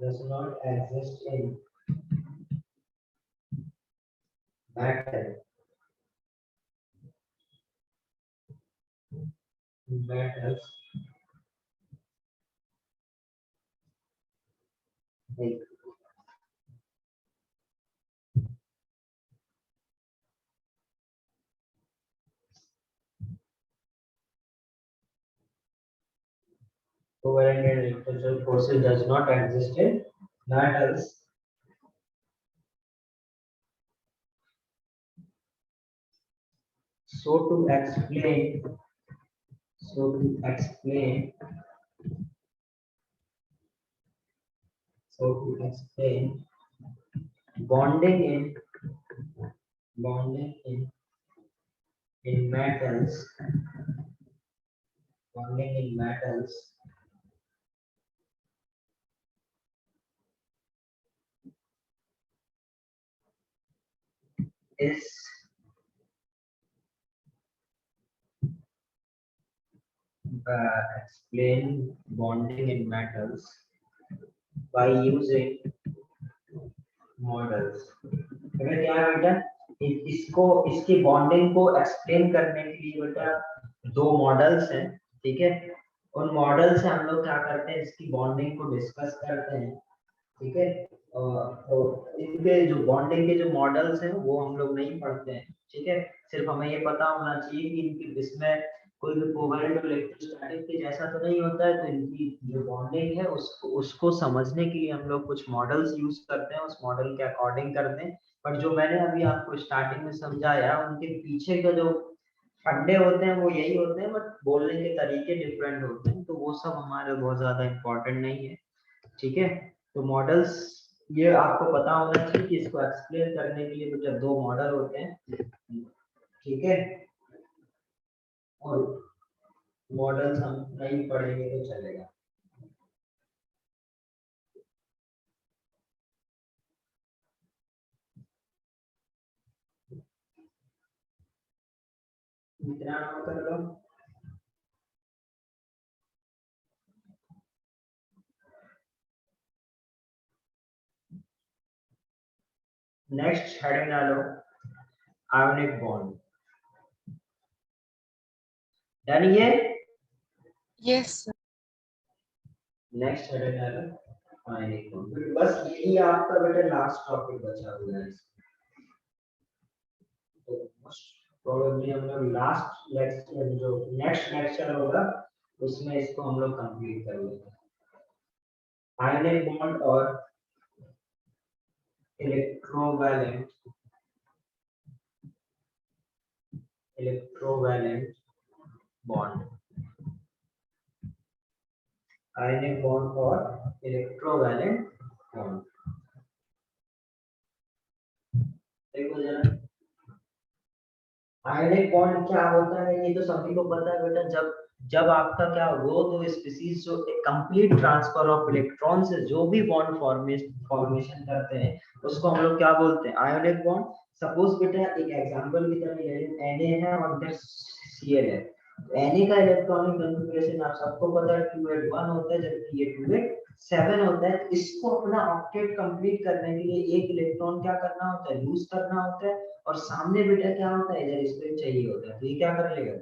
does not exist in matter, metals like covalent and electrostatic forces does not exist in metals. So to explain bonding in metals, is explain bonding in metals by using models। अगर क्या है बेटा, इसको इसकी bonding को explain करने के लिए बेटा दो मॉडल्स हैं, ठीक है। उन मॉडल से हम लोग क्या करते हैं, इसकी बॉन्डिंग को डिस्कस करते हैं, ठीक है। तो इनके जो बॉन्डिंग के जो मॉडल्स हैं वो हम लोग नहीं पढ़ते हैं, ठीक है। सिर्फ हमें ये पता होना चाहिए कि इनकी इसमें कोई भी कोवेलेंट और इलेक्ट्रोस्टैटिक के जैसा तो नहीं होता है, तो इनकी जो बॉन्डिंग है उसको समझने के लिए हम लोग कुछ मॉडल्स यूज करते हैं, उस मॉडल के अकॉर्डिंग करते हैं। पर जो मैंने अभी आपको स्टार्टिंग में समझाया उनके पीछे का जो फंडे होते हैं वो यही होते हैं, बट बोलने के तरीके डिफरेंट होते हैं, तो वो सब हमारे बहुत ज्यादा इम्पोर्टेंट नहीं है, ठीक है। तो मॉडल्स ये आपको पता होना चाहिए कि इसको एक्सप्लेन करने के लिए बेटा दो मॉडल होते हैं, ठीक है। और मॉडल्स हम नहीं पढ़ेंगे तो चलेगा। इतना नोट कर लो। नेक्स्ट हेडिंग डालो, आयोनिक बॉन्ड। डन ये? Yes, sir. नेक्स्ट हेडिंग डालो, आयोनिक बॉन्ड। बस यही आपका बेटा लास्ट टॉपिक बचा हुआ है, तो मोस्ट प्रोबेबली हम लोग लास्ट लेक्चर जो नेक्स्ट लेक्चर होगा उसमें इसको हम लोग कंप्लीट कर लेंगे। आयोनिक बॉन्ड और इलेक्ट्रोवैलेंट बॉन्ड, आयोनिक बॉन्ड और इलेक्ट्रोवैलेंट बॉन्ड। देखो जरा आयोनिक बॉन्ड क्या होता है, ये तो सभी को पता है बेटा। जब आपका क्या वो दो स्पीशीज जो कंप्लीट ट्रांसफर ऑफ इलेक्ट्रॉन से जो भी बॉन्ड फॉर्मेशन करते हैं उसको हम लोग क्या बोलते हैं, आयोनिक बॉन्ड। सपोज बेटा एक एग्जांपल की तरह ले लें, Na है और इधर Cl है। Na का इलेक्ट्रॉनिक कॉन्फ़िगरेशन आप सबको पता है 281 होता है, जबकि ये 287 होता है। इसको अपना ऑक्टेट कंप्लीट करने के लिए एक इलेक्ट्रॉन क्या करना होता है, लूज करना होता है, और सामने बेटा क्या होता है, इधर स्पिन चाहिए होता है। तो ये क्या कर लेगा,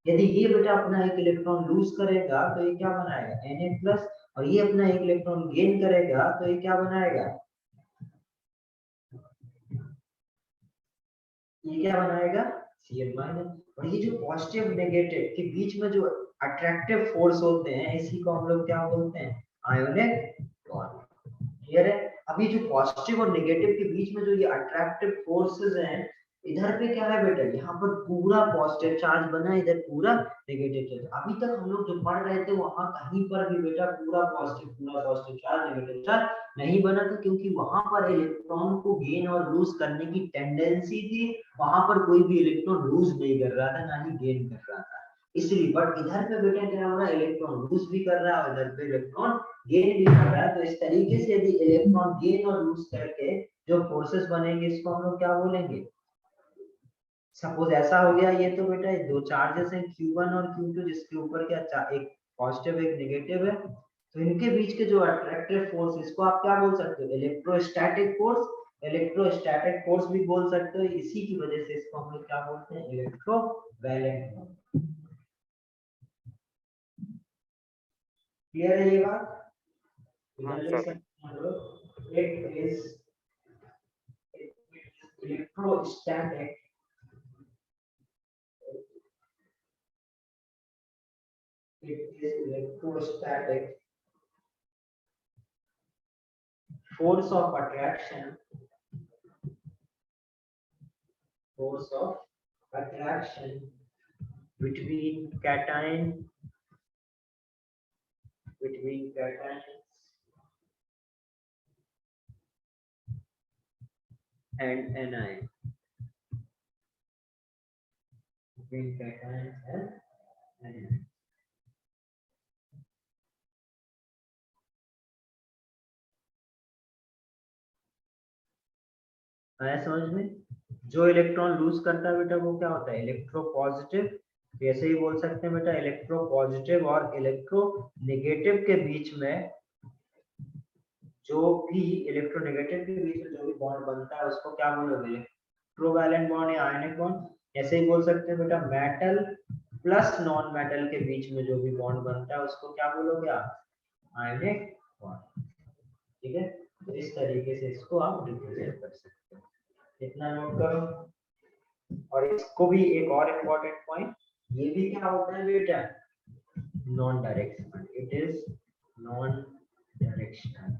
यदि ये बेटा अपना एक इलेक्ट्रॉन लूज करेगा तो ये क्या बनाएगा, Na+, और ये अपना एक इलेक्ट्रॉन गेन करेगा तो ये क्या बनाएगा, ये क्या बनाएगा, Cl-। और ये जो पॉजिटिव नेगेटिव के बीच में जो अट्रैक्टिव फोर्स होते हैं इसी को हम लोग क्या बोलते हैं, आयोनिक बॉन्ड। क्लियर है? अभी जो पॉजिटिव और नेगेटिव के बीच में जो ये अट्रैक्टिव फोर्सेस हैं इधर पे क्या है बेटा, यहाँ पर पूरा पॉजिटिव चार्ज बना, इधर पूरा नेगेटिव चार्ज। अभी तक हम लोग जो पढ़ रहे थे वहां कहीं पर भी बेटा पूरा पॉजिटिव चार्ज नेगेटिव चार्ज नहीं बना था, क्योंकि वहां पर इलेक्ट्रॉन को गेन और लूज करने की टेंडेंसी थी, वहां पर कोई भी इलेक्ट्रॉन लूज नहीं कर रहा था ना ही गेन कर रहा था, इसलिए। बट इधर पे बेटा क्या हो रहा है, इलेक्ट्रॉन लूज भी कर रहा है, इधर पे इलेक्ट्रॉन गेन भी कर रहा है। तो इस तरीके से यदि इलेक्ट्रॉन गेन और लूज करके जो फोर्सेस बनेंगे, इसको हम लोग क्या बोलेंगे। सपोज ऐसा हो गया, ये तो बेटा दो चार्जेस हैं Q1 और Q2, जिसके ऊपर क्या एक पॉजिटिव एक नेगेटिव है, तो इनके बीच के जो अट्रैक्टिव फोर्स, इसको आप क्या बोल सकते हो, इलेक्ट्रोस्टैटिक फोर्स। इलेक्ट्रोस्टैटिक फोर्स भी बोल सकते हो, इसी की वजह से इसको हम लोग क्या बोलते हैं, इलेक्ट्रोवैलेंट फोर्स। क्लियर है ये बात? हाँ, इधर लिख सर। सकते हैं हम लोग, it is electrostatic force of attraction between cations and anion, between cations and anion। आया समझ में? जो इलेक्ट्रॉन लूज करता है बेटा वो क्या होता है, इलेक्ट्रोपॉजिटिव। ऐसे ही बोल सकते हैं बेटा, इलेक्ट्रोपॉजिटिव और इलेक्ट्रोनेगेटिव के बीच में जो भी इलेक्ट्रोनेगेटिव के बीच में जो भी बॉन्ड बनता है उसको क्या बोलोगे, इलेक्ट्रोवैलेंट बॉन्ड या आयनिक बॉन्ड। ऐसे ही बोल सकते हैं बेटा, मेटल प्लस नॉन मेटल के बीच में जो भी बॉन्ड बनता है उसको क्या बोलोगे आप, आयनिक बॉन्ड। ठीक है, तो इस तरीके से इसको आप रिप्रेजेंट कर सकते हो। इतना नोट करो। और इसको भी एक और इम्पोर्टेंट पॉइंट, ये भी क्या होता है बेटा, non directional. It is non directional.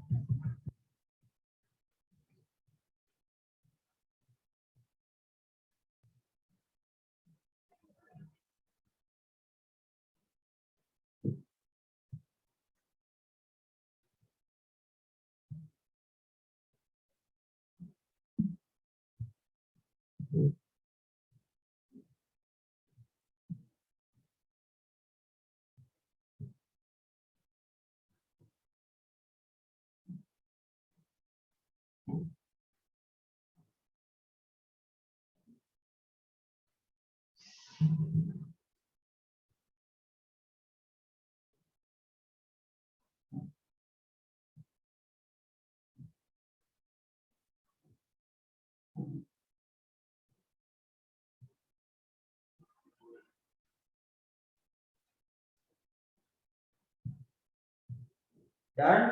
Done?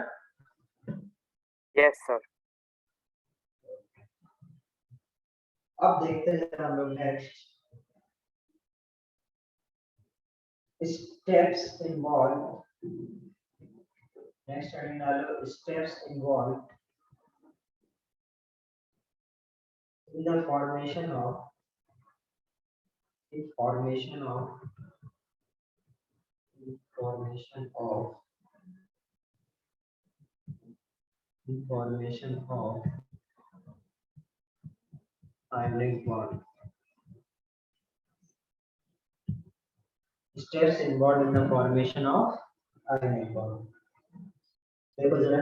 Yes sir. अब देखते हैं हम लोग next steps involved। Next heading डालो, steps involved in the formation of ionic bond। Steps involved in the formation of ionic bond। देखो जरा,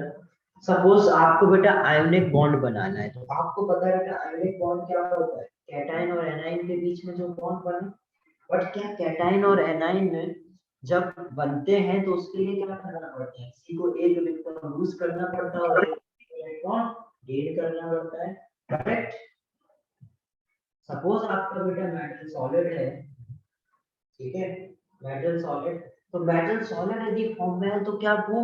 सपोज आपको बेटा आयोनिक बॉन्ड बनाना है, तो आपको पता है बेटा आयोनिक बॉन्ड क्या होता है, कैटायन और एनायन के बीच में जो बॉन्ड बने। बट क्या कैटायन और एनायन जब बनते हैं तो उसके लिए क्या करना पड़ता है, किसी को एक इलेक्ट्रॉन लूज करना पड़ता है और एक इलेक्ट्रॉन गेन करना पड़ता है, करेक्ट? सपोज आपका बेटा मेटल सॉलिड है, ठीक है, मेटल सॉलिड। तो मेटल सॉलिड यदि फॉर्म में है तो क्या वो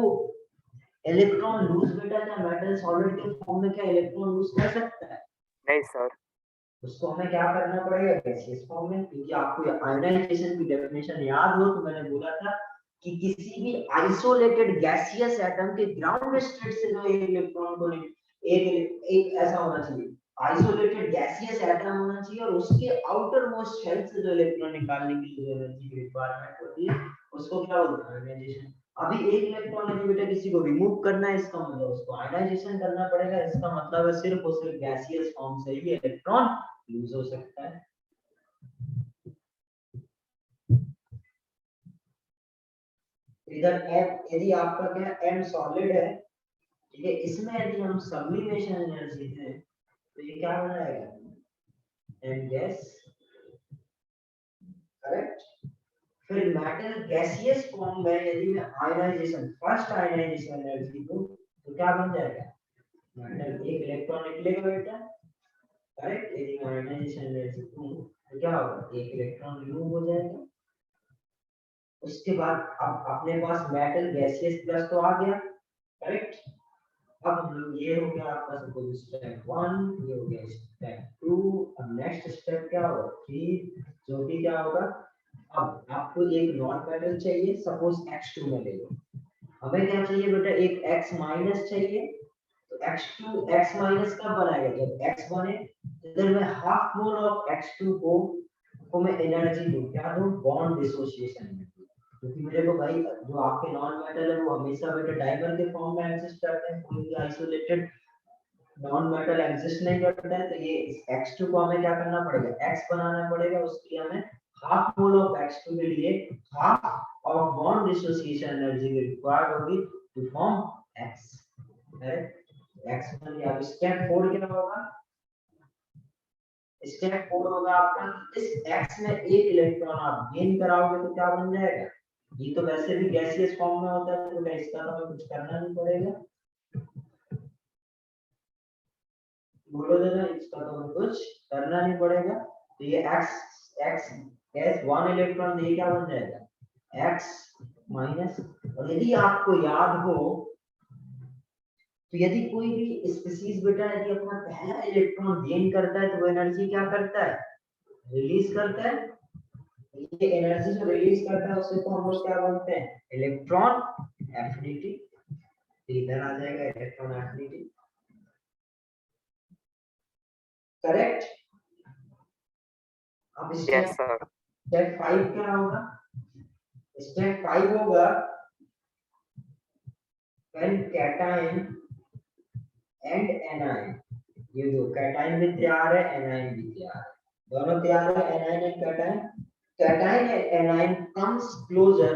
इलेक्ट्रॉन लूज बेटा क्या मेटल सॉलिड के फॉर्म में क्या इलेक्ट्रॉन लूज कर सकता है? नहीं सर। उसको हमें क्या करना पड़ेगा, गैसियस फॉर्म में। क्योंकि आपको आयोनाइजेशन की डेफिनेशन याद हो तो मैंने बोला था कि किसी भी आइसोलेटेड गैसियस एटम के ग्राउंड स्टेट से जो एक इलेक्ट्रॉन को एक ऐसा होना चाहिए, आइसोलेटेड गैसियस एटम होना चाहिए और उसके आउटर मोस्ट शेल से जो इलेक्ट्रॉन निकालने के लिए एनर्जी की रिक्वायरमेंट होती है उसको क्या बोलते हैं? आयनाइजेशन। अभी एक इलेक्ट्रॉन यदि बेटा किसी को रिमूव करना है, इसका मतलब उसको आयनाइजेशन करना पड़ेगा। इसका मतलब है सिर्फ और सिर्फ गैसियस फॉर्म से ही इलेक्ट्रॉन लूज हो सकता है। इधर यदि आपका क्या एम सॉलिड है, ठीक है, इसमें यदि हम सब्लिमेशन एनर्जी दें तो ये क्या बन जाएगा? M gas, correct. फिर मेटल गैसियस फॉर्म में यदि मैं आयनाइजेशन, फर्स्ट आयनाइजेशन एनर्जी दूं तो क्या बन जाएगा? मेटल एक इलेक्ट्रॉन निकलेगा बेटा, करेक्ट। यदि मैं आयनाइजेशन एनर्जी दूं तो क्या होगा? एक इलेक्ट्रॉन रिमूव हो जाएगा। उसके बाद अब अपने पास मेटल गैसियस प्लस तो आ गया, करेक्ट। अब हम लोग, ये हो गया आपका सपोज स्टेप 1, ये हो गया स्टेप 2। अब नेक्स्ट स्टेप क्या होगा? 3, जो भी क्या होगा? अब आपको एक नॉन मेटल चाहिए, सपोज x2 में ले लो। हमें क्या चाहिए बेटा? एक x माइनस चाहिए। तो x2 x माइनस कब बनाएगा? जब x बने। इधर मैं हाफ मोल ऑफ x2 को मैं एनर्जी दूं, क्या दूं? Bond dissociation energy. क्योंकि मेरे को भाई जो आपके नॉन मेटल है वो हमेशा बेटा डाइमर के फॉर्म में एग्जिस्ट करते हैं, कोई भी आइसोलेटेड नॉन मेटल एग्जिस्ट नहीं करता है। तो ये x2 को हमें क्या करना पड़ेगा? x बनाना पड़ेगा। उसके लिए हमें हाफ मोल ऑफ x2 के लिए half of bond dissociation energy required होगी to form x, correct. x बन गया। अब स्टेप 4 क्या होगा? स्टेप 4 होगा आपका, इस x में एक इलेक्ट्रॉन आप गेन कराओगे तो क्या बन जाएगा? ये तो वैसे भी गैसियस फॉर्म में होता है, तो इसका तो हमें कुछ करना नहीं पड़ेगा। बोलो जरा, इसका तो हमें कुछ करना नहीं पड़ेगा। तो ये x गैस 1 इलेक्ट्रॉन ये क्या बन जाएगा? x minus. और यदि आपको याद हो तो यदि कोई भी स्पीशीज बेटा यदि अपना पहला इलेक्ट्रॉन गेन करता है तो वो एनर्जी क्या करता है? रिलीज करता है। ये एनर्जी जो रिलीज करता है उसे तो हम लोग क्या बोलते हैं? Electron affinity. इधर आ जाएगा इलेक्ट्रॉन एफिनिटी, करेक्ट। अब यस सर। स्टेप 5 क्या होगा? स्टेप 5 होगा when cation and anion, ये दो कैटाइन भी तैयार है, एनाइन भी तैयार है, दोनों तैयार है, anion and cation. Cation and anion comes closer,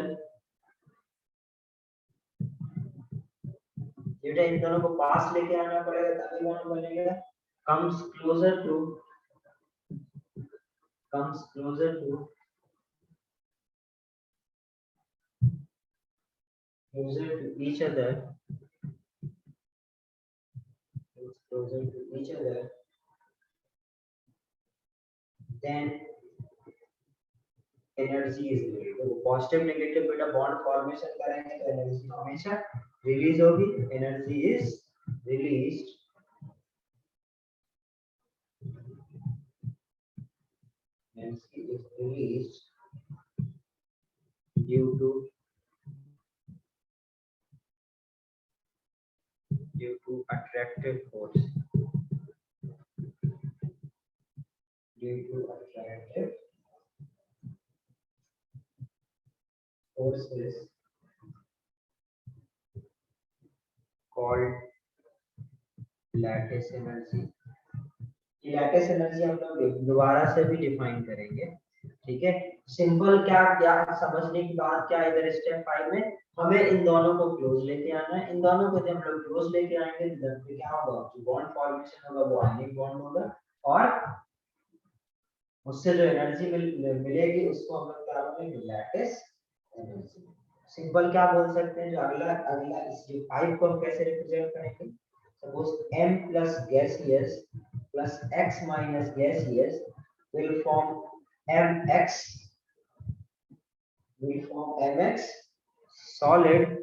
बेटा इन दोनों को पास लेके आना पड़ेगा तभी बॉन्ड बनेगा। Comes closer to each other, then energy is release. तो पॉजिटिव नेगेटिव बेटा बॉन्ड फॉर्मेशन करेंगे तो एनर्जी हमेशा रिलीज होगी। Energy is released due to attractive force, due to attractive forces called lattice energy। ये लैटिस एनर्जी हम लोग दोबारा से भी डिफाइन करेंगे, ठीक है। सिंपल क्या क्या समझने की बात क्या है? इधर स्टेप 5 में हमें इन दोनों को क्लोज लेके आना है। इन दोनों को जब हम लोग क्लोज लेके आएंगे तो इधर पे क्या होगा? जो बॉन्ड फॉर्मेशन होगा वो आयनिक बॉन्ड होगा और उससे जो एनर्जी मिलेगी उसको हम लोग क्या बोलेंगे? Lattice energy. सिंपल क्या बोल सकते हैं? जो अगला अगला इस जो 5 को हम कैसे रिप्रेजेंट करेंगे? Suppose m plus gaseous plus x minus gaseous will form mx, solid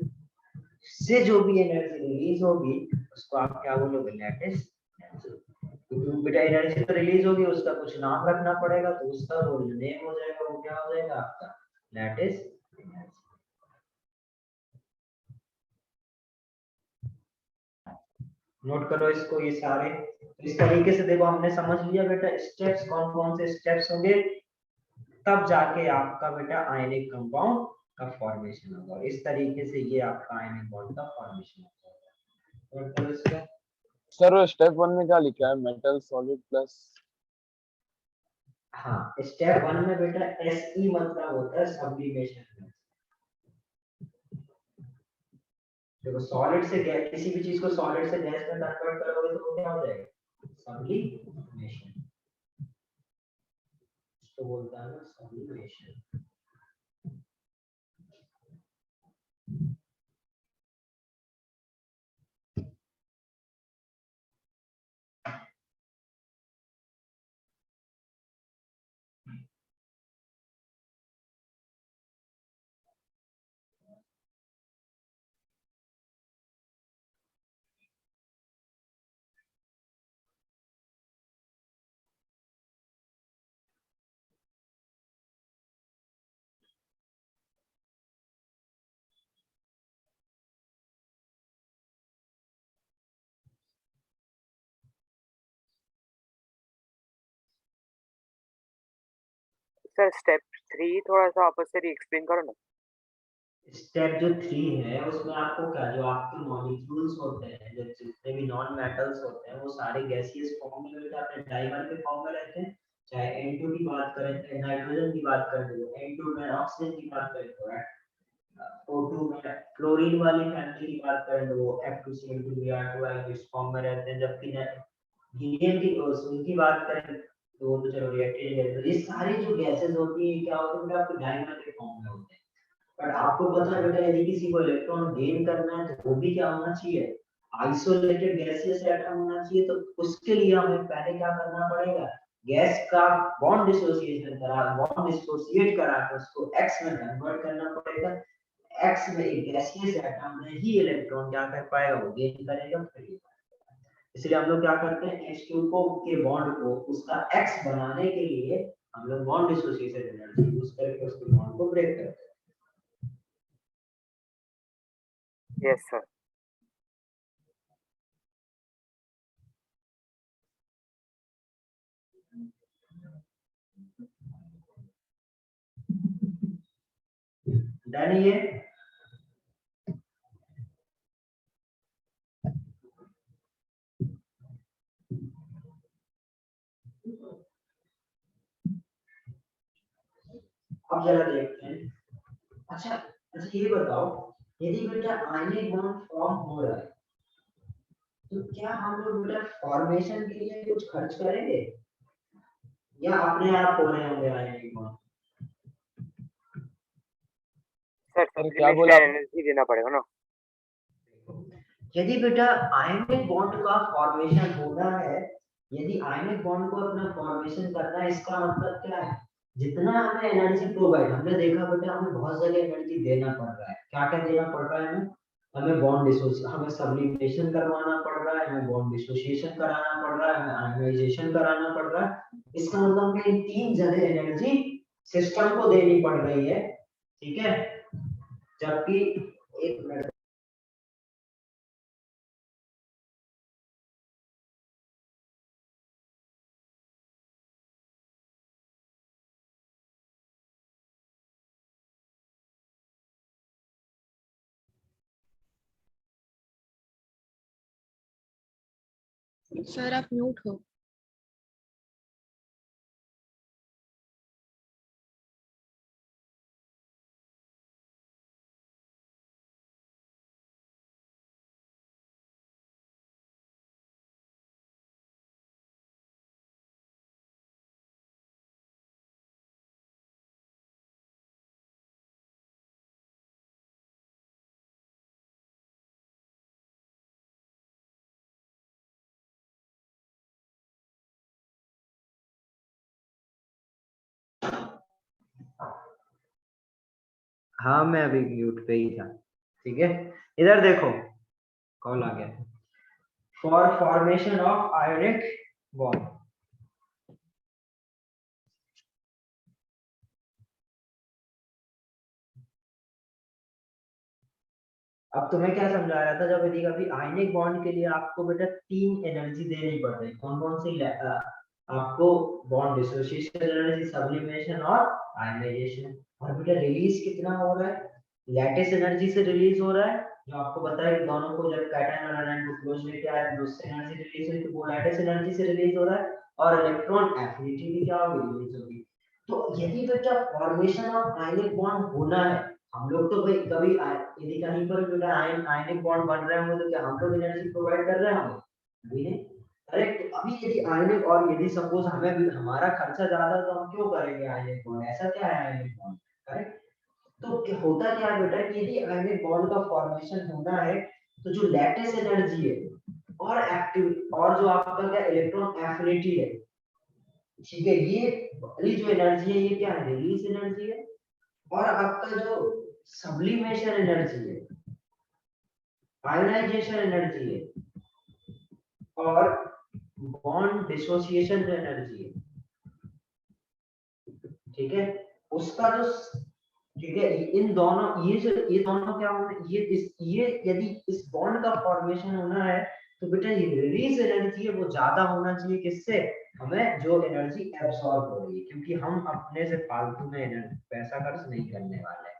से जो भी एनर्जी रिलीज होगी उसको आप क्या बोलोगे? Lattice energy. क्योंकि बेटा एनर्जी तो रिलीज होगी, उसका कुछ नाम रखना पड़ेगा तो उसका वो नेम हो जाएगा, वो क्या हो जाएगा आपका? Lattice energy. नोट करो इसको, ये सारे। तो इस तरीके से देखो हमने समझ लिया बेटा स्टेप्स, कौन कौन से स्टेप्स होंगे, तब जाके आपका बेटा आयनिक कंपाउंड का फॉर्मेशन होगा। इस तरीके से ये आपका आयनिक बॉन्ड का फॉर्मेशन होगा। नोट करो इसको। सर स्टेप 1 में क्या लिखा है, मेटल सॉलिड प्लस? हाँ, स्टेप 1 में बेटा एसई मतलब होता है सब्लिमेशन। देखो सॉलिड से गैस, किसी भी चीज को सॉलिड से गैस में कन्वर्ट करोगे तो वो क्या हो जाएगा, सब्लिमेशन। इसको बोलता है ना सब्लिमेशन। सर स्टेप 3 थोड़ा सा आपस से एक्सप्लेन करो ना। स्टेप जो 3 है उसमें आपको क्या, जो आपके मॉलिक्यूल्स होते हैं, जो जितने भी नॉन मेटल्स होते हैं वो सारे गैसियस फॉर्म में बेटा अपने डाइमर के फॉर्म में रहते हैं। चाहे N2 की बात करें, नाइट्रोजन की बात करें तो N2 में, ऑक्सीजन की बात करें तो O2 में, क्लोरीन वाली फैमिली की बात करें तो वो F2CO2 Br2 इस फॉर्म में रहते हैं। जबकि हीलियम की, उनकी बात करें तो वो तो चलो रिएक्टेड है। तो ये सारी जो गैसेस होती है क्या होता है बेटा, आपके डाइमर के फॉर्म में होते हैं। पर आपको पता है बेटा यदि किसी को इलेक्ट्रॉन गेन करना है तो वो भी क्या होना चाहिए, आइसोलेटेड गैसियस एटम होना चाहिए। तो उसके लिए हमें पहले क्या करना पड़ेगा, गैस का बॉन्ड डिसोसिएट करा के उसको एक्स में कन्वर्ट करना पड़ेगा। एक्स में एक गैसियस एटम में ही इलेक्ट्रॉन क्या कर पाएगा, वो गेन करेगा। फिर इसलिए हम लोग क्या करते हैं, H2 को के बॉन्ड को उसका एक्स बनाने के लिए हम लोग बॉन्ड डिसोसिएशन एनर्जी यूज करके उसके बॉन्ड को ब्रेक करते हैं। Yes sir. डन ये। अब जरा देखते हैं। अच्छा अच्छा ये बताओ, यदि बेटा आयनिक बॉन्ड फॉर्म हो रहा है तो क्या हम लोग बेटा फॉर्मेशन के लिए कुछ खर्च करेंगे या अपने आप हो रहे होंगे आयनिक बॉन्ड? सर सर क्या बोला सब्लिमेशन आपने? एनर्जी देना पड़ेगा ना। यदि बेटा आयनिक बॉन्ड का फॉर्मेशन होना है, यदि आयनिक बॉन्ड को अपना फॉर्मेशन करना है, इसका मतलब क्या है, जितना हमें एनर्जी प्रोवाइड, हमने देखा बेटा हमें बहुत जगह एनर्जी देना पड़ रहा है। क्या क्या देना पड़ रहा है हमें, हमें बॉन्ड डिसोसिएशन, हमें सब्लिमेशन करवाना पड़ रहा है, हमें बॉन्ड डिसोसिएशन कराना पड़ रहा है, हमें आयनाइजेशन कराना पड़ रहा है। इसका मतलब हमें इन 3 जगह एनर्जी सिस्टम को देनी पड़ रही है, ठीक है। जबकि एक मिनट, सर आप म्यूट हो। हाँ मैं अभी म्यूट पे ही था, ठीक है। इधर देखो कॉल आ गया। For formation of ionic bond, अब तुम्हें क्या समझा रहा था जब यदि कभी आयनिक बॉन्ड के लिए आपको बेटा 3 एनर्जी देनी पड़ रही, कौन कौन सी आपको बॉन्ड डिसोसिएशन एनर्जी, सब्लिमेशन और आयनाइजेशन। और बेटा रिलीज कितना हो रहा है, लैटिस एनर्जी से रिलीज हो रहा है, जो आपको पता है कि दोनों को जब कैटायन और एनायन को क्लोज लेके आए तो उससे एनर्जी रिलीज हुई, तो वो लैटिस एनर्जी से रिलीज हो रहा है। और इलेक्ट्रॉन एफिनिटी भी क्या होगी, रिलीज होगी। तो यदि बेटा फॉर्मेशन ऑफ आयनिक बॉन्ड होना है, हम लोग तो भाई कभी यदि कहीं पर बेटा आयनिक बॉन्ड बन रहे होंगे तो क्या हम लोग एनर्जी प्रोवाइड कर रहे होंगे, अभी नहीं। करेक्ट। अभी यदि आयनिक, और यदि सपोज हमें भी हमारा खर्चा ज्यादा है तो हम क्यों करेंगे आयनिक बॉन्ड, ऐसा क्या है आयनिक बॉन्ड। करेक्ट। तो होता क्या है बेटा कि यदि आयनिक बॉन्ड का फॉर्मेशन होना है तो जो लैटिस एनर्जी है और एक्टिव और जो आपका क्या इलेक्ट्रॉन एफिनिटी है, ठीक है, ये वाली जो एनर्जी है ये क्या है, रिलीज एनर्जी है। और आपका जो सब्लिमेशन एनर्जी है, आयनाइजेशन एनर्जी है और बॉन्ड डिसोसिएशन जो एनर्जी है, ठीक है, उसका जो, ठीक है, इन दोनों ये दोनों क्या होना, ये यदि इस बॉन्ड का फॉर्मेशन होना है तो बेटा ये रिलीज एनर्जी है वो ज्यादा होना चाहिए, किससे, हमें जो एनर्जी एब्सॉर्ब हो रही है, क्योंकि हम अपने से फालतू में एनर्जी पैसा खर्च नहीं करने वाले हैं।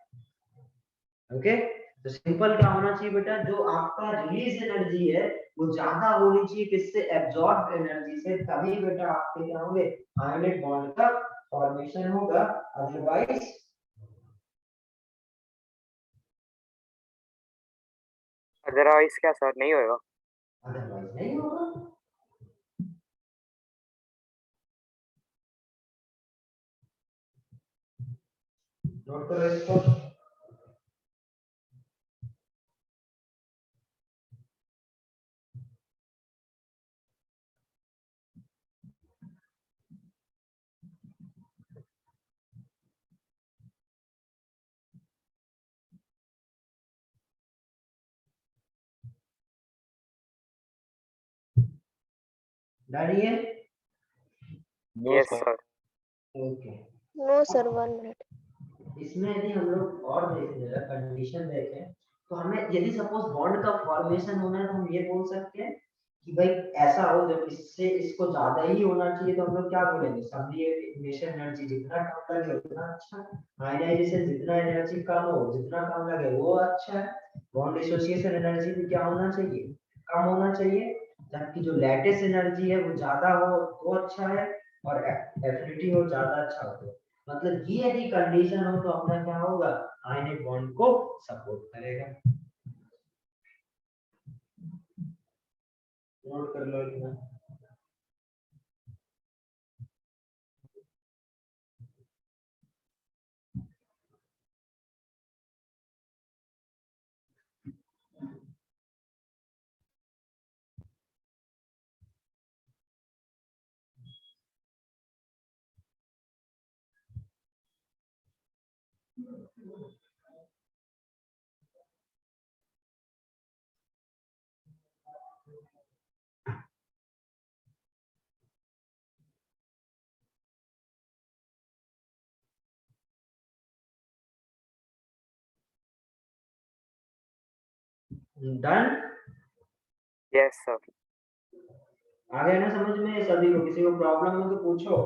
ओके। तो सिंपल क्या होना चाहिए बेटा, जो आपका रिलीज एनर्जी है वो ज्यादा होनी चाहिए किससे, एब्सॉर्ब एनर्जी से, तभी बेटा आपके क्या होंगे, आयनिक बॉन्ड का फॉर्मेशन होगा। अदरवाइज अदरवाइज क्या सर, नहीं होएगा? अदरवाइज नहीं होगा। नोट करो इसको। डन है। No yes sir. Sir. Okay. No sir, 1 minute. इसमें यदि हम लोग और देखें, जरा कंडीशन देखें, तो हमें यदि सपोज बॉन्ड का फॉर्मेशन होना है तो हम ये बोल सकते हैं कि भाई ऐसा हो जब इससे इसको ज्यादा ही होना चाहिए, तो हम लोग क्या बोलेंगे, सब्लिमेशन एनर्जी जितना कम लगे उतना अच्छा, आयनाइजेशन जितना एनर्जी कम हो जितना कम लगे वो अच्छा है, बॉन्ड डिसोसिएशन एनर्जी भी क्या होना चाहिए, कम होना चाहिए, जबकि जो लैटिस एनर्जी है वो ज्यादा हो तो अच्छा है, और एफिनिटी हो ज्यादा अच्छा हो। मतलब ये यदि कंडीशन हो तो अपना क्या होगा, आयनिक बॉन्ड को सपोर्ट करेगा। नोट कर लो इतना। डन। Yes sir. आ गया ना समझ में सभी को, किसी को प्रॉब्लम हो तो पूछो।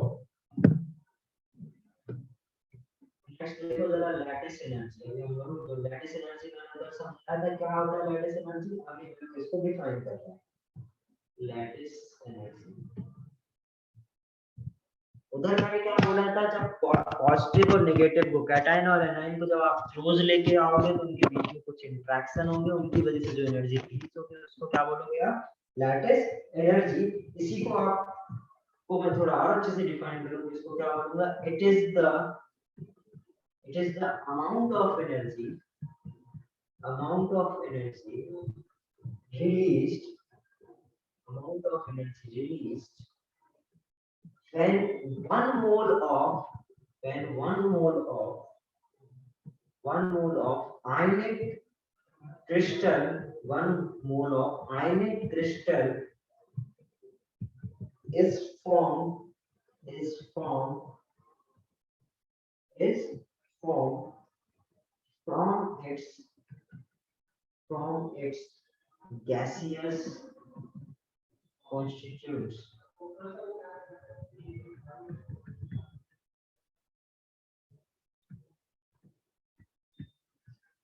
नेक्स्ट देखो जरा लैटिस एनर्जी। अभी हम लोग तो लैटिस एनर्जी का मतलब समझा था क्या होता है लैटिस एनर्जी, अभी हम लोग इसको डिफाइन कर रहे हैं। लैटिस एनर्जी, उधर मैंने क्या बोला था, जब पॉजिटिव और नेगेटिव को, कैटायन और एनायन को जब आप क्लोज लेके आओगे तो उनके बीच में कुछ इंटरेक्शन होंगे, उनकी वजह से जो एनर्जी रिलीज होगी उसको क्या बोलोगे आप, लैटिस एनर्जी। इसी को आप को मैं थोड़ा और अच्छे से डिफाइन करूंगा, इसको क्या बोलूंगा, it is the amount of energy released amount of energy released when one mole of ionic crystal, 1 mole of ionic crystal is formed is formed is formed from its from its gaseous constituents.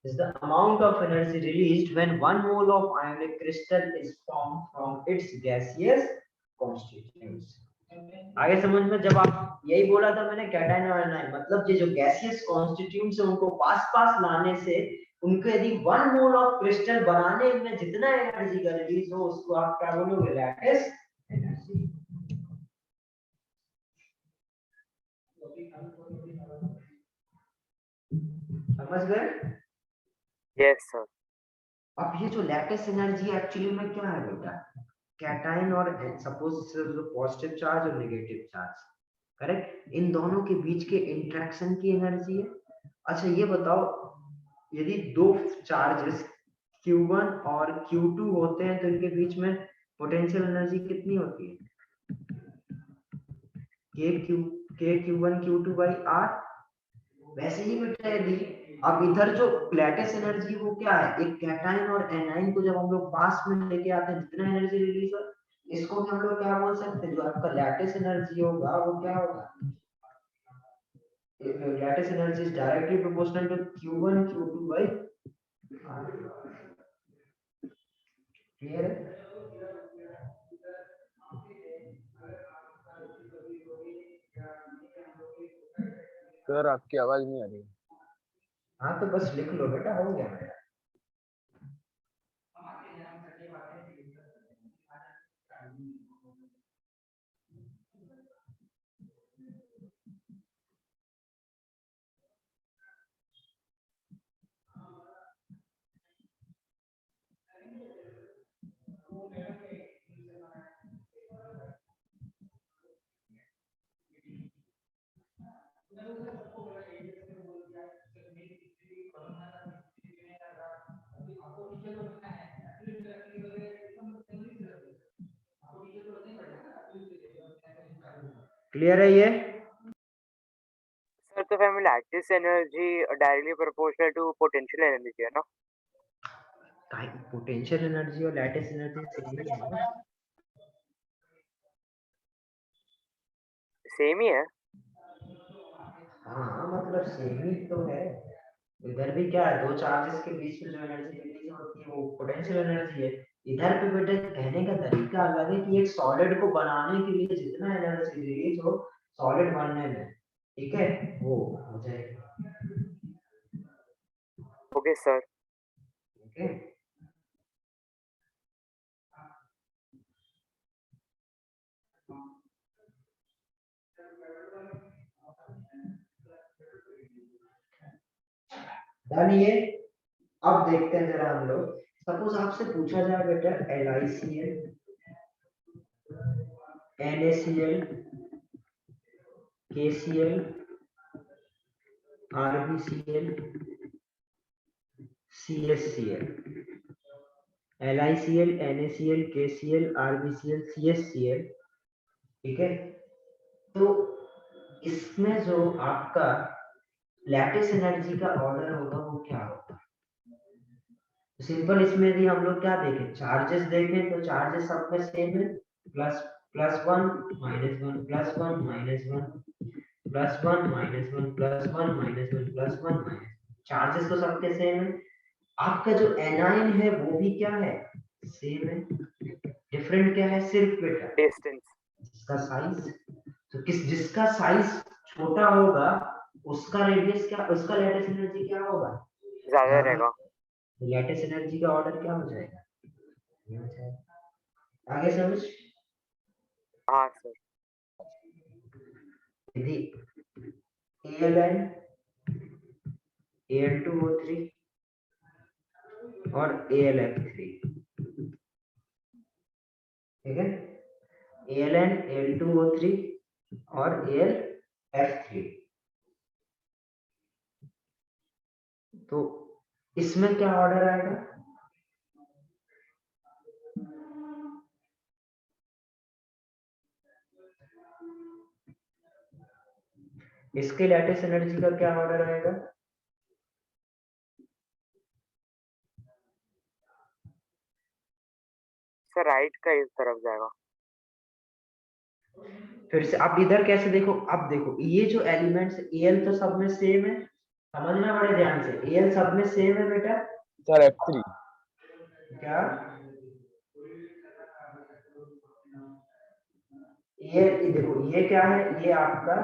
Is the amount of energy released when 1 mole of ionic crystal is formed from its gaseous constituents. आगे समझ में, जब आप यही बोला था मैंने cation और एनायन, मतलब ये जो गैसियस कॉन्स्टिट्यूएंट्स है उनको पास पास लाने से उनको यदि 1 मोल ऑफ क्रिस्टल बनाने में जितना एनर्जी का रिलीज हो उसको आप क्या बोलोगे, लैटिस एनर्जी। समझ गए? Yes sir. अब ये जो लैटिस एनर्जी एक्चुअली में क्या है बेटा, कैटायन और सपोज पॉजिटिव चार्ज और नेगेटिव चार्ज, करेक्ट, इन दोनों के बीच के इंटरेक्शन की एनर्जी है। अच्छा ये बताओ, यदि दो चार्जेस Q1 और Q2 होते हैं तो इनके बीच में पोटेंशियल एनर्जी कितनी होती है, K Q1 Q2 by R। वैसे ही बेटा यदि अब इधर जो लैटिस एनर्जी वो क्या है, एक कैटायन और एनायन को जब हम लोग पास में लेके आते हैं जितना एनर्जी रिलीज हो, इसको भी हम लोग क्या बोल सकते हैं, जो आपका लैटिस एनर्जी होगा वो क्या होगा, lattice energy is directly proportional to Q1 Q2 by R। Clear है? सर आपकी आवाज नहीं आ रही। हाँ तो बस लिख लो बेटा, हो गया मेरा। क्लियर है ये? सर तो फिर lattice energy directly proportional to potential energy है ना? पोटेंशियल एनर्जी और लैटिस एनर्जी सेम ही है ना? सेम ही है। हाँ मतलब सेम ही तो है। इधर भी क्या है, दो चार्जेस के बीच में जो एनर्जी रिलीज होती है वो पोटेंशियल एनर्जी है। इधर पे बेटे कहने का तरीका अलग है कि एक सॉलिड को बनाने के लिए जितना एनर्जी रिलीज हो सॉलिड बनने में, ठीक है, वो हो जाएगा। Okay sir. ओके डन ये। अब देखते हैं जरा हम लोग, सपोज आपसे पूछा जाए बेटा LiCl, NaCl, KCl, RbCl, CSCl, LiCl, NaCl, KCl, RbCl, CSCl, ठीक है। तो इसमें जो आपका लैटिस एनर्जी का ऑर्डर होगा वो क्या होगा? सिंपल, इसमें भी हम लोग क्या देखें, चार्जेस देखें तो चार्जेस सब में सेम है, plus plus one minus one plus one minus one plus one minus one plus one minus one plus one minus, charges तो सबके सेम है। आपका जो एनाइन है वो भी क्या है, सेम है। डिफरेंट क्या है, सिर्फ बेटा डिस्टेंस, इसका साइज। तो जिसका साइज छोटा होगा उसका रेडियस क्या, उसका लैटिस एनर्जी क्या होगा, ज्यादा रहेगा। लैटिस एनर्जी का ऑर्डर क्या हो जाएगा, ये हो जाएगा। आगे समझ? हाँ सर। यदि ALN, Al2O3 और AlF3, ठीक है, ALN, Al2O3 और AlF3, तो इसमें क्या ऑर्डर आएगा, इसके लैटिस एनर्जी का क्या ऑर्डर आएगा, से राइट का इस तरफ जाएगा। फिर से आप इधर कैसे देखो, अब देखो ये जो एलिमेंट्स एल तो सब में सेम है, समझना बड़े ध्यान से, एल सब में सेम है बेटा सर F3 क्या, ये देखो ये क्या है, ये आपका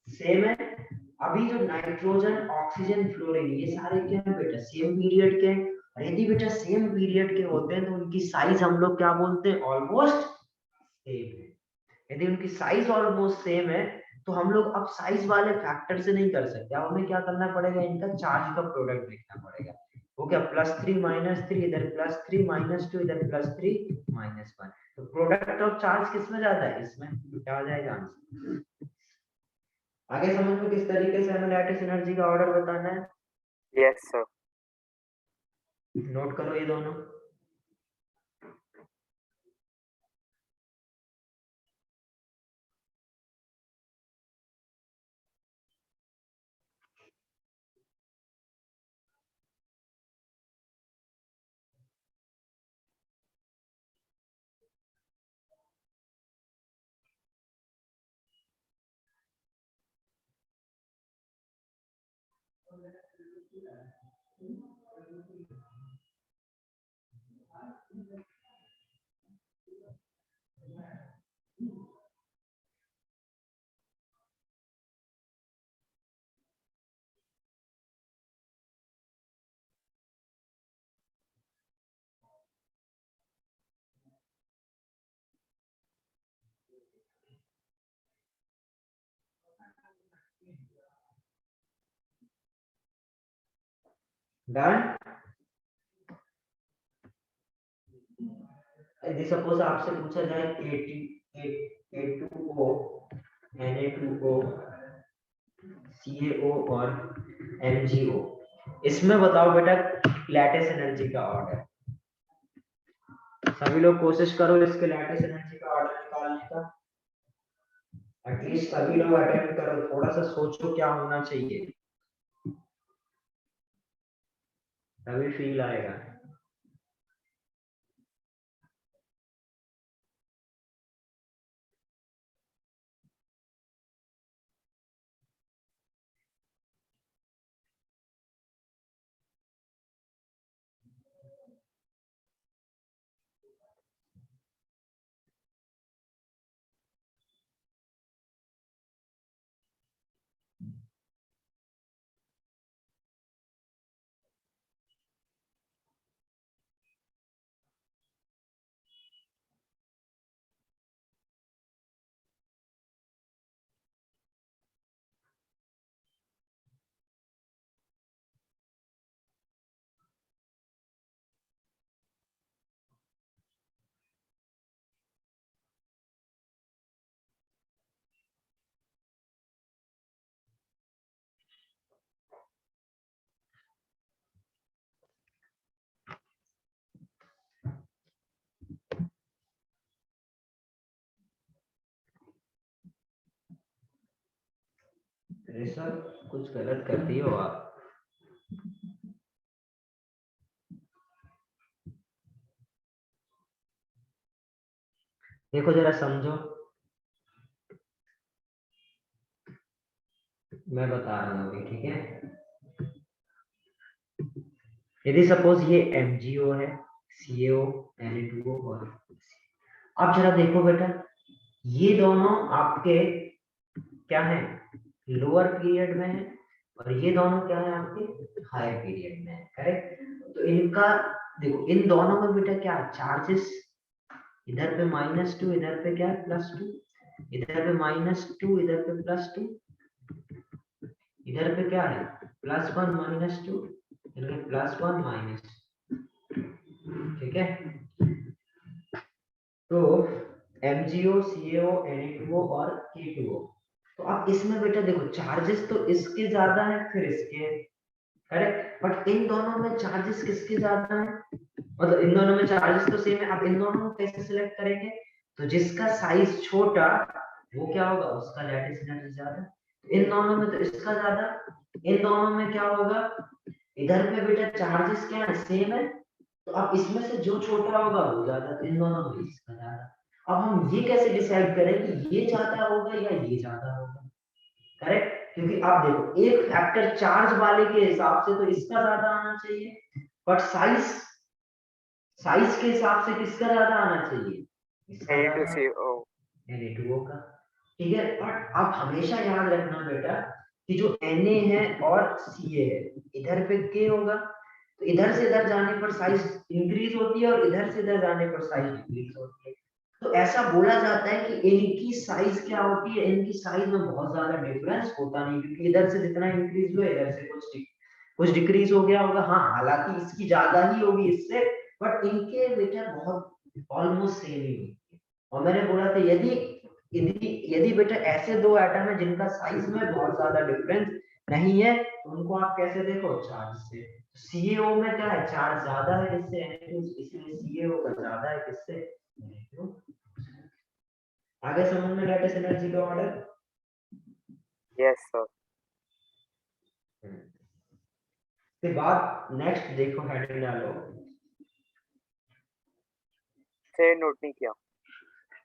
सेम है। अभी जो नाइट्रोजन ऑक्सीजन फ्लोरीन ये सारे क्या है बेटा, सेम पीरियड के हैं। और यदि बेटा सेम पीरियड के होते हैं तो उनकी साइज हम लोग क्या बोलते हैं, ऑलमोस्ट सेम है। यदि उनकी साइज ऑलमोस्ट सेम है तो हम लोग अब साइज वाले फैक्टर से नहीं कर सकते, अब हमें क्या करना पड़ेगा, इनका चार्ज का प्रोडक्ट देखना पड़ेगा। वो क्या +3 -3 इधर +3 -2 इधर +3 -1, तो प्रोडक्ट ऑफ चार्ज किस में जाता है, इसमें, क्या आ जाएगा आंसर। आगे समझ में किस तरीके से हमें लैटिस एनर्जी का ऑर्डर बताना है, यस सर। नोट करो ये दोनों। डन। यदि सपोज आपसे पूछा जाए A2O Na2O CaO और MgO, इसमें बताओ बेटा लैटिस एनर्जी का ऑर्डर। सभी लोग कोशिश करो इसके लैटिस एनर्जी का ऑर्डर निकालने का, एटलीस्ट सभी लोग अटेम्प्ट करो, थोड़ा सा सोचो क्या होना चाहिए, तभी फील आएगा। ऋषभ कुछ गलत करती हो आप, देखो जरा समझो, मैं बता रहा हूँ अभी, ठीक है। यदि सपोज ये MgO है, CaO Na2O और अब जरा देखो बेटा, ये दोनों आपके क्या है, लोअर पीरियड में है और ये दोनों क्या है आपके हायर पीरियड में है, करेक्ट। तो इनका देखो, इन दोनों में बेटा क्या चार्जेस, इधर पे -2 इधर पे क्या +2, इधर पे -2 इधर पे +2, इधर पे क्या है +1 -2 इधर पे +1 ठीक है। तो MgO CaO Na2O और K2O, तो अब इसमें बेटा देखो चार्जेस तो इसके ज्यादा है फिर इसके, करेक्ट, बट इन दोनों में चार्जेस किसके ज्यादा है, मतलब इन दोनों में चार्जेस तो सेम है। अब इन दोनों को कैसे सिलेक्ट करेंगे, तो जिसका साइज छोटा वो क्या होगा, उसका लैटिस एनर्जी ज्यादा। इन दोनों में तो इसका ज्यादा, इन दोनों में क्या होगा, इधर पे बेटा चार्जेस क्या है सेम है तो अब इसमें से जो छोटा होगा वो ज्यादा, तो इन दोनों में इसका ज्यादा। अब हम ये कैसे डिसाइड करें कि ये ज्यादा होगा या ये ज्यादा होगा? करेक्ट, क्योंकि आप देखो एक फैक्टर चार्ज वाले के हिसाब से तो इसका ज्यादा आना चाहिए, बट साइज के हिसाब से किसका ज्यादा आना चाहिए? इसका ज्यादा। Na2O का। ठीक है, बट आप हमेशा याद रखना बेटा कि जो Na है और Ca है, इधर पे K होगा, तो इधर से इधर जाने पर साइज इंक्रीज होती है और इधर से इधर जाने पर साइज डिक्रीज होती है। तो ऐसा बोला जाता है कि इनकी साइज क्या होती है, इनकी साइज में बहुत ज्यादा डिफरेंस होता नहीं, क्योंकि इधर से जितना इंक्रीज हुआ इधर से कुछ डिक्रीज हो गया होगा। हाँ, हालांकि इसकी ज्यादा ही होगी इससे, बट इनके बेटा बहुत ऑलमोस्ट सेम ही होगी। और मैंने बोला था यदि यदि यदि बेटा ऐसे दो एटम है जिनका साइज में बहुत ज्यादा डिफरेंस नहीं है, तो उनको आप कैसे देखो? चार्ज से। CaO में क्या है? चार्ज ज्यादा है जिससे Na2, इसलिए CaO का ज्यादा है किससे? Na2। आगे समझ में लैटिस एनर्जी का ऑर्डर? Yes sir. के बाद नेक्स्ट देखो, हेडिंग डालो। से नोट नहीं किया।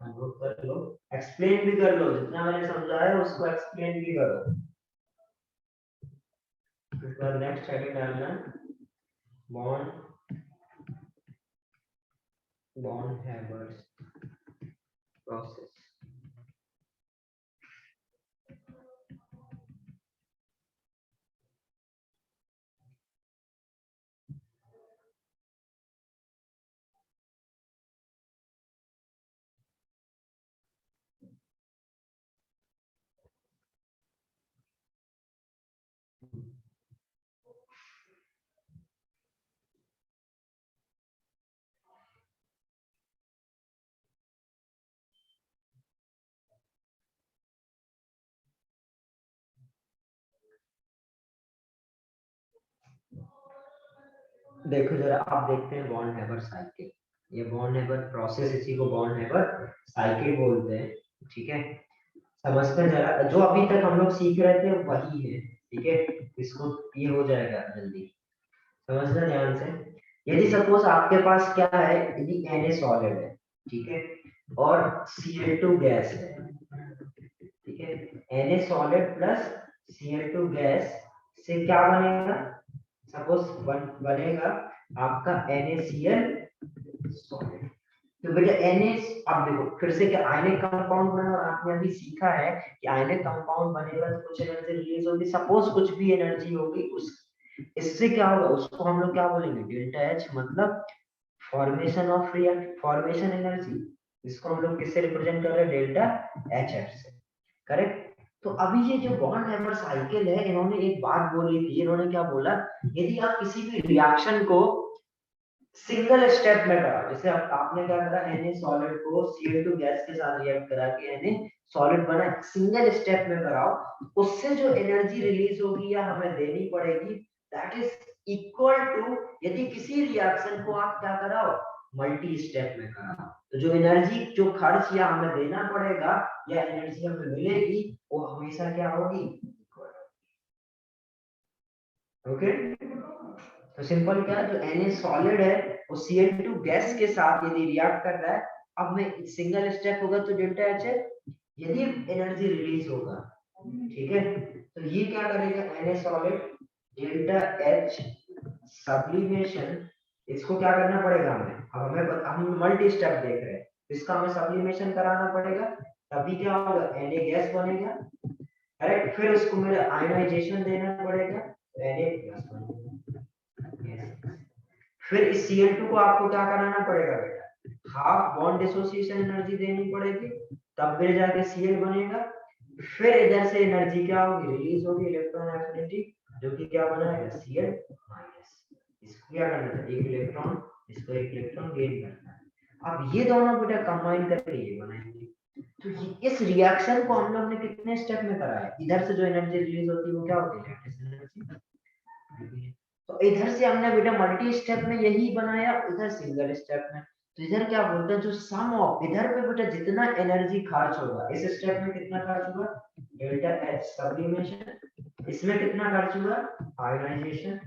नोट कर लो, एक्सप्लेन भी कर लो, जितना मैंने समझाया उसको एक्सप्लेन भी करो। उसके बाद नेक्स्ट हेडिंग डालना, बॉन्ड हैबर्स प्रोसेस। देखो जरा, आप देखते हैं बॉन्ड हैबर साइकिल, ये बॉन्ड हैबर प्रोसेस, इसी को बॉन्ड हैबर साइकिल बोलते हैं। ठीक है, समझते हैं जरा, जो अभी तक हम लोग सीख रहे थे वही है। ठीक है, इसको ये हो जाएगा जल्दी, समझना ध्यान से। यदि सपोज आपके पास क्या है, यदि Na सॉलिड है, ठीक है, और Cl2 गैस है, ठीक है, Na solid plus Cl2 gas से क्या बनेगा? सपोज बनेगा आपका NaCl सॉलिड। तो बेटा Na, अब देखो फिर से क्या आयनिक कंपाउंड बना, और आपने अभी सीखा है कि आयनिक कंपाउंड बनेगा तो कुछ एनर्जी रिलीज होगी, सपोज कुछ भी एनर्जी होगी, उस इससे क्या होगा उसको हम लोग क्या बोलेंगे? डेल्टा H, मतलब formation of react, formation energy. इसको हम लोग किससे रिप्रेजेंट कर रहे हैं? डेल्टा HF से। करेक्ट। तो अभी ये जो बॉन्ड हैबर साइकिल है, इन्होंने एक बात बोली थी, इन्होंने क्या बोला, यदि आप किसी भी रिएक्शन को सिंगल स्टेप में करा, जैसे आपने क्या करा, Na सॉलिड को Cl2 गैस के साथ रिएक्ट करा के Na सॉलिड बना, सिंगल स्टेप में कराओ, उससे जो एनर्जी रिलीज होगी या हमें देनी पड़ेगी, दैट इज इक्वल टू यदि किसी रिएक्शन को आप क्या कराओ? मल्टी स्टेप में कराओ, तो जो एनर्जी जो खर्च या हमें देना पड़ेगा या एनर्जी हमें मिलेगी वो हमेशा क्या होगी? ओके। तो सिंपल क्या, जो Na सॉलिड है वो Cl2 गैस के साथ यदि रिएक्ट कर रहा है, अब में सिंगल स्टेप होगा तो डेल्टा H है, यदि एनर्जी रिलीज होगा, ठीक है, तो ये क्या करेगा? Na solid delta H sublimation, इसको क्या करना पड़ेगा हमें? अब हम मल्टी स्टेप देख रहे हैं, इसका हमें सब्लिमेशन कराना पड़ेगा, तभी क्या होगा? Na गैस बनेगा, करेक्ट। फिर उसको मेरे आयोनाइजेशन देना पड़ेगा, Na प्लस बनेगा। फिर इस Cl2 को आपको क्या कराना पड़ेगा बेटा? हाफ बॉन्ड डिसोसिएशन एनर्जी देनी पड़ेगी, तब फिर जाके Cl बनेगा। फिर इधर से एनर्जी क्या होगी? रिलीज होगी, इलेक्ट्रॉन एफिनिटी, जो कि क्या बनाएगा? Cl minus. इसको क्या करना है? एक इलेक्ट्रॉन, इसको एक इलेक्ट्रॉन गेन करना है। अब ये दोनों बेटा कंबाइन करके ये बनाएंगे। तो इस रिएक्शन को हम लोग ने कितने स्टेप में कराया? इधर से जो एनर्जी रिलीज होती है वो क्या होती है? Lattice energy. तो इधर से हमने बेटा मल्टी स्टेप में यही बनाया, इधर सिंगल स्टेप में। तो इधर क्या बोलते हैं, जो सम ऑफ इधर पे बेटा जितना एनर्जी खर्च होगा, इस स्टेप में कितना खर्च होगा? Delta H sublimation. इसमें कितना खर्च हुआ? आयोनाइजेशन।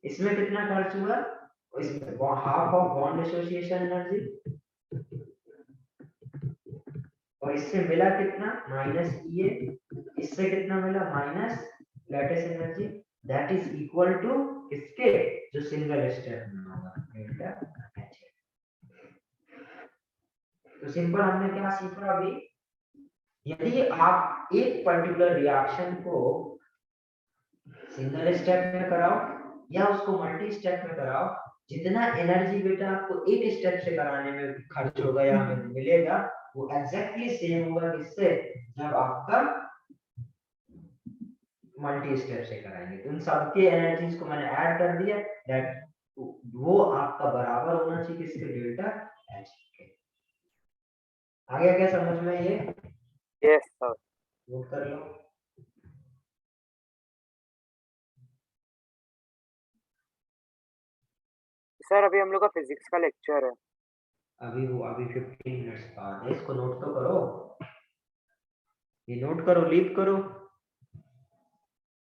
इसमें कितना खर्च हुआ? इसमें half of bond association energy, और इससे मिला कितना माइनस ई, इससे कितना मिला minus lattice energy, that is equal to इसके जो सिंगल स्टेप में होगा डेल्टा एच। तो सिंपल हमने क्या सीखा अभी, यदि आप एक पर्टिकुलर रिएक्शन को सिंगल स्टेप में कराओ या उसको मल्टी स्टेप में कराओ, जितना एनर्जी बेटा आपको एक स्टेप से कराने में खर्च होगा या हमें मिलेगा वो एग्जैक्टली सेम होगा किससे, जब आपका मल्टी स्टेप से कराएंगे। तो उन सबके एनर्जीज को मैंने ऐड कर दिया, दैट वो आपका बराबर होना चाहिए किसके, डेल्टा एच के। आ गया क्या समझ में ये? Yes sir. नोट कर लो। सर अभी हम लोग का फिजिक्स का लेक्चर है। अभी 15 मिनट्स बाद है, इसको नोट तो करो, ये नोट करो, लीव करो,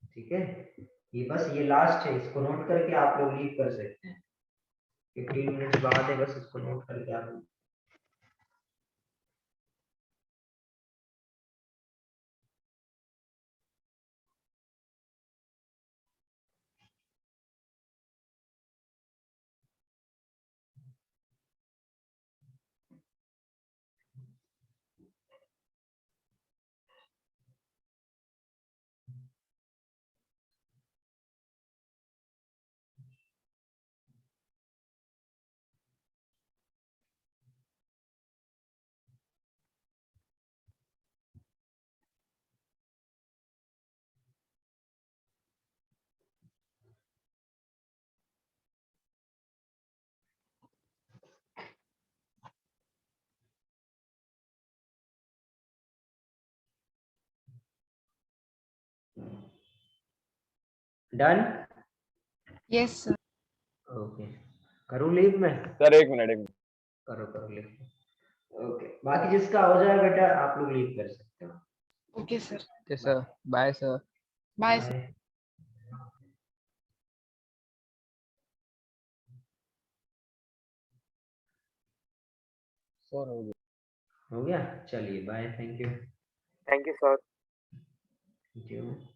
ठीक है। ये बस ये लास्ट है, इसको नोट करके आप लोग लीव कर सकते हैं। 15 मिनट्स बाद है, बस इसको नोट करके आप लोग डन। Yes, sir. ओके, करूँ लीव में? सर एक मिनट। करो करो लीव। ओके, बाकी जिसका हो जाए बेटा आप लोग लीव कर सकते हो। Okay, sir. Okay sir, bye sir. Bye, sir. Bye. Sir हो गया, चलिए bye, thank you. Thank you sir. Thank you.